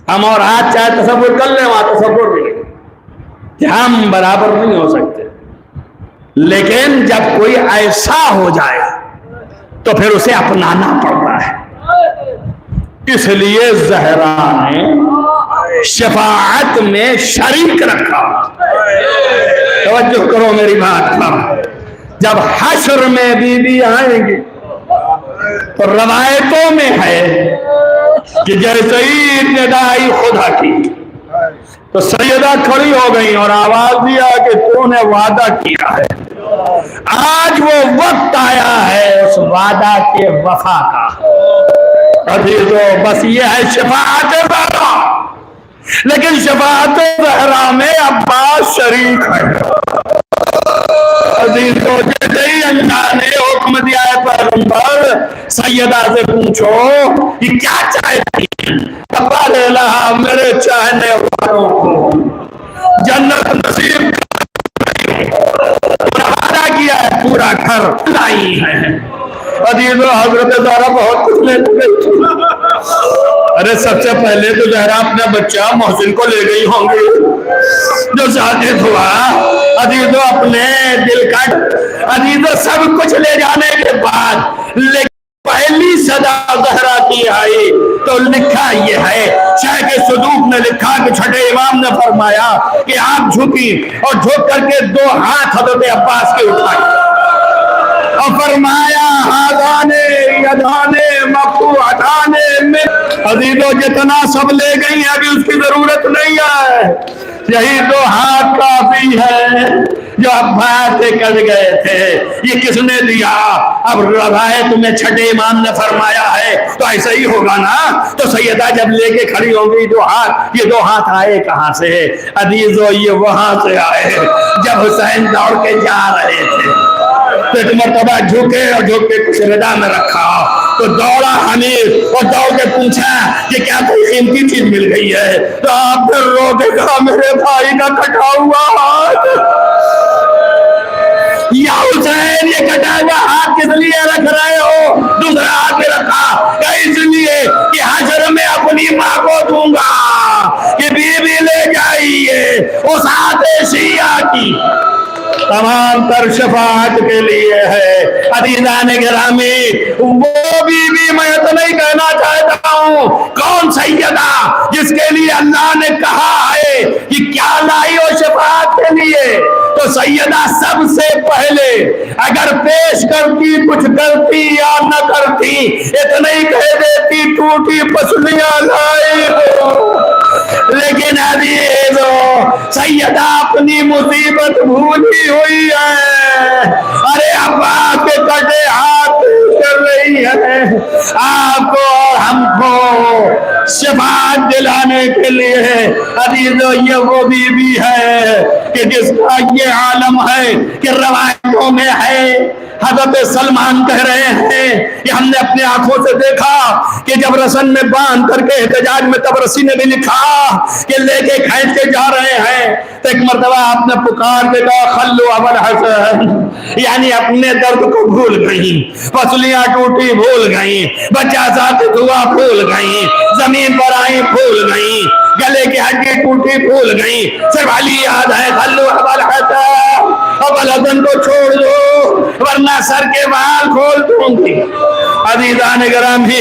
ہم اور آج چاہے تصور کر لیں وہاں تصور بھی نہیں کہ ہم برابر نہیں ہو سکتے، لیکن جب کوئی ایسا ہو جائے تو پھر اسے اپنانا پڑتا ہے. اس لیے زہرا نے شفاعت میں شریک رکھا. توجہ کرو میری بات پر. جب حشر میں بیوی آئیں گی تو روایتوں میں ہے کہ جیسے ہی ندائی خدا کی تو سیدہ کھڑی ہو گئی اور آواز دیا کہ تو نے وعدہ کیا ہے، آج وہ وقت آیا ہے اس وعدہ کے وفا کا. عزیزو بس یہ ہے شفاعت زہرا، لیکن شفاعت زہرا میں عباس شریک ہے. عزیزو جیسے ہی اللہ نے حکم دیا ہے پیغمبر سیدہ سے پوچھو یہ کیا چاہتی ہیں، میرے چاہنے والوں کو جنت نصیب وعدہ کیا ہے، پورا گھر لائی ہے۔ عزیزو حضرت زہرا بہت کچھ لے گئی تھی۔ ارے سب سے پہلے تو زہرا اپنا بچہ محسن کو لے گئی ہوں گی جو شادی ہوا۔ عزیزو اپنے دل کا عزیزو سب کچھ لے جانے کے بعد لیکن پہلی صدا زہرا کی آئی تو لکھا یہ ہے، شیخ صدوق نے لکھا کہ چھٹے امام نے فرمایا کہ آپ جھکی اور جھک کر کے دو ہاتھ حضرت عباس کے اٹھائے اور فرمایا ہادانے یدانے مقطوعتانے من۔ عزیزو جتنا سب لے گئی ہیں ابھی اس کی ضرورت نہیں ہے، یہی دو ہاتھ کافی ہے جو عباس سے کٹ گئے تھے، یہ کس نے دیا؟ اب روایت میں چھٹے امام نے فرمایا ہے تو ایسا ہی ہوگا نا۔ تو سیدہ جب لے کے کھڑی ہوں گی دو ہاتھ، یہ دو ہاتھ آئے کہاں سے؟ عزیزو یہ وہاں سے آئے جب حسین دوڑ کے جا رہے تھے تو ایک مرتبہ جھکے اور جھک کے کچھ ردا میں رکھا تو دوڑا حنیف اور دوڑ کے پوچھا کہ کیا کوئی قیمتی چیز مل گئی ہے؟ تو آپ پھر رو کے کہا میرے بھائی کا کٹا ہوا ہاتھ۔ یا حسین یہ کٹا ہوا ہاتھ کس لیے رکھ رہے ہو؟ دوسرا ہاتھ میں رکھا کہ اس لیے کہ حشر میں اپنی ماں کو دوں گا کہ بی بی لے جائیے اس ہاتھ شیعہ کی تمام تر شفاعت کے لیے ہے۔ عزیزان گرامی وہ بی میں تو نہیں کہنا چاہتا ہوں کون سیدہ جس کے لیے اللہ نے کہا ہے کہ کیا لائی ہو شفاعت کے لیے، تو سیدہ سب سے پہلے اگر پیش کرتی کچھ کرتی یا نہ کرتی اتنا ہی کہہ دیتی ٹوٹی پسلیاں لائی ہو۔ لیکن عزیزو سیدہ اپنی مصیبت بھولی ہوئی ہے، ارے عباس کے کٹے ہاتھ کر رہی ہے آپ کو اور ہم کو شفاعت دلانے کے لیے۔ عزیزو یہ وہ بی بی ہے کہ جس کا یہ عالم ہے کہ روایتوں میں ہے، حضرت سلمان کہہ رہے ہیں کہ ہم نے اپنے آنکھوں سے دیکھا کہ جب رسن میں باندھ کر کے احتجاج میں تبرسی نے بھی لکھا کہ لے کے کھینچ کے جا رہے ہیں تو ایک مرتبہ آپ نے پکار کے کہا خلو ابا الحسن، یعنی اپنے درد کو بھول گئی، پسلیاں ٹوٹی بھول گئی، بچہ ساتھ دعا بھول گئی، زمین پر آئی بھول گئی، گلے کی ہڈی ٹوٹی بھول گئی، صرف علی یاد ہے خلو ابا الحسن، ابا الحسن کو چھوڑ دو ورنہ سر کے بال کھول دوں گی۔ عزیزان گرامی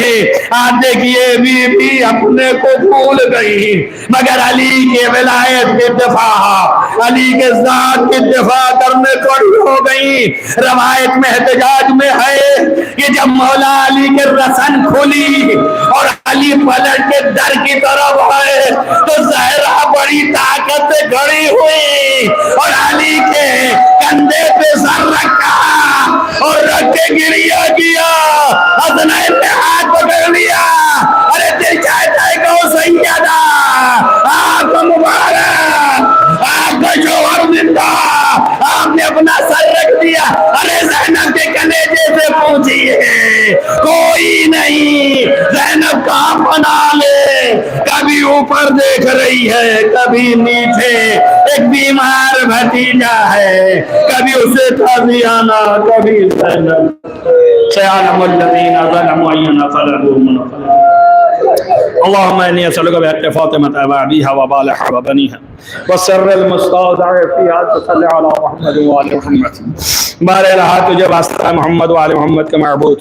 آپ دیکھیے بی بی اپنے کو بھول گئی مگر علی کے ولایت کے دفاع، علی کے ذات کے دفاع کرنے کھڑی ہو گئی۔ روایت میں احتجاج میں ہے کہ جب مولا علی کے رسن کھلی اور علی پلٹ کے در کی طرف آئے تو زہرا بڑی طاقت سے کھڑی ہوئی اور علی کے کندھے پہ سر رکھا اور رکھ کے گریہ کیا، حسنین نے ہاتھ پکڑ لیا، ارے دل چاہتا ہے کہ وہ سیدہ آپ کو مبارک، آپ کا شوہر زندہ، آپ نے اپنا سر رکھ دیا۔ ارے زینب کے کلیجے سے پوچھئے کوئی نہیں، زینب کہاں بنا لے، کبھی اوپر دیکھ رہی ہے کبھی نیچے، ایک بیمار بھتیجا ہے، کبھی اسے تازیانہ کبھی زینب سيعلم الذين ظلموا أي ينقلبون. اللهم إني أسألك بحق فاطمة وأبيها وبالها وبنيها والسر المستودع فيها تصل على محمد وآل محمد. بارے رہا تجھے واسطہ محمد و آل محمد کے معبود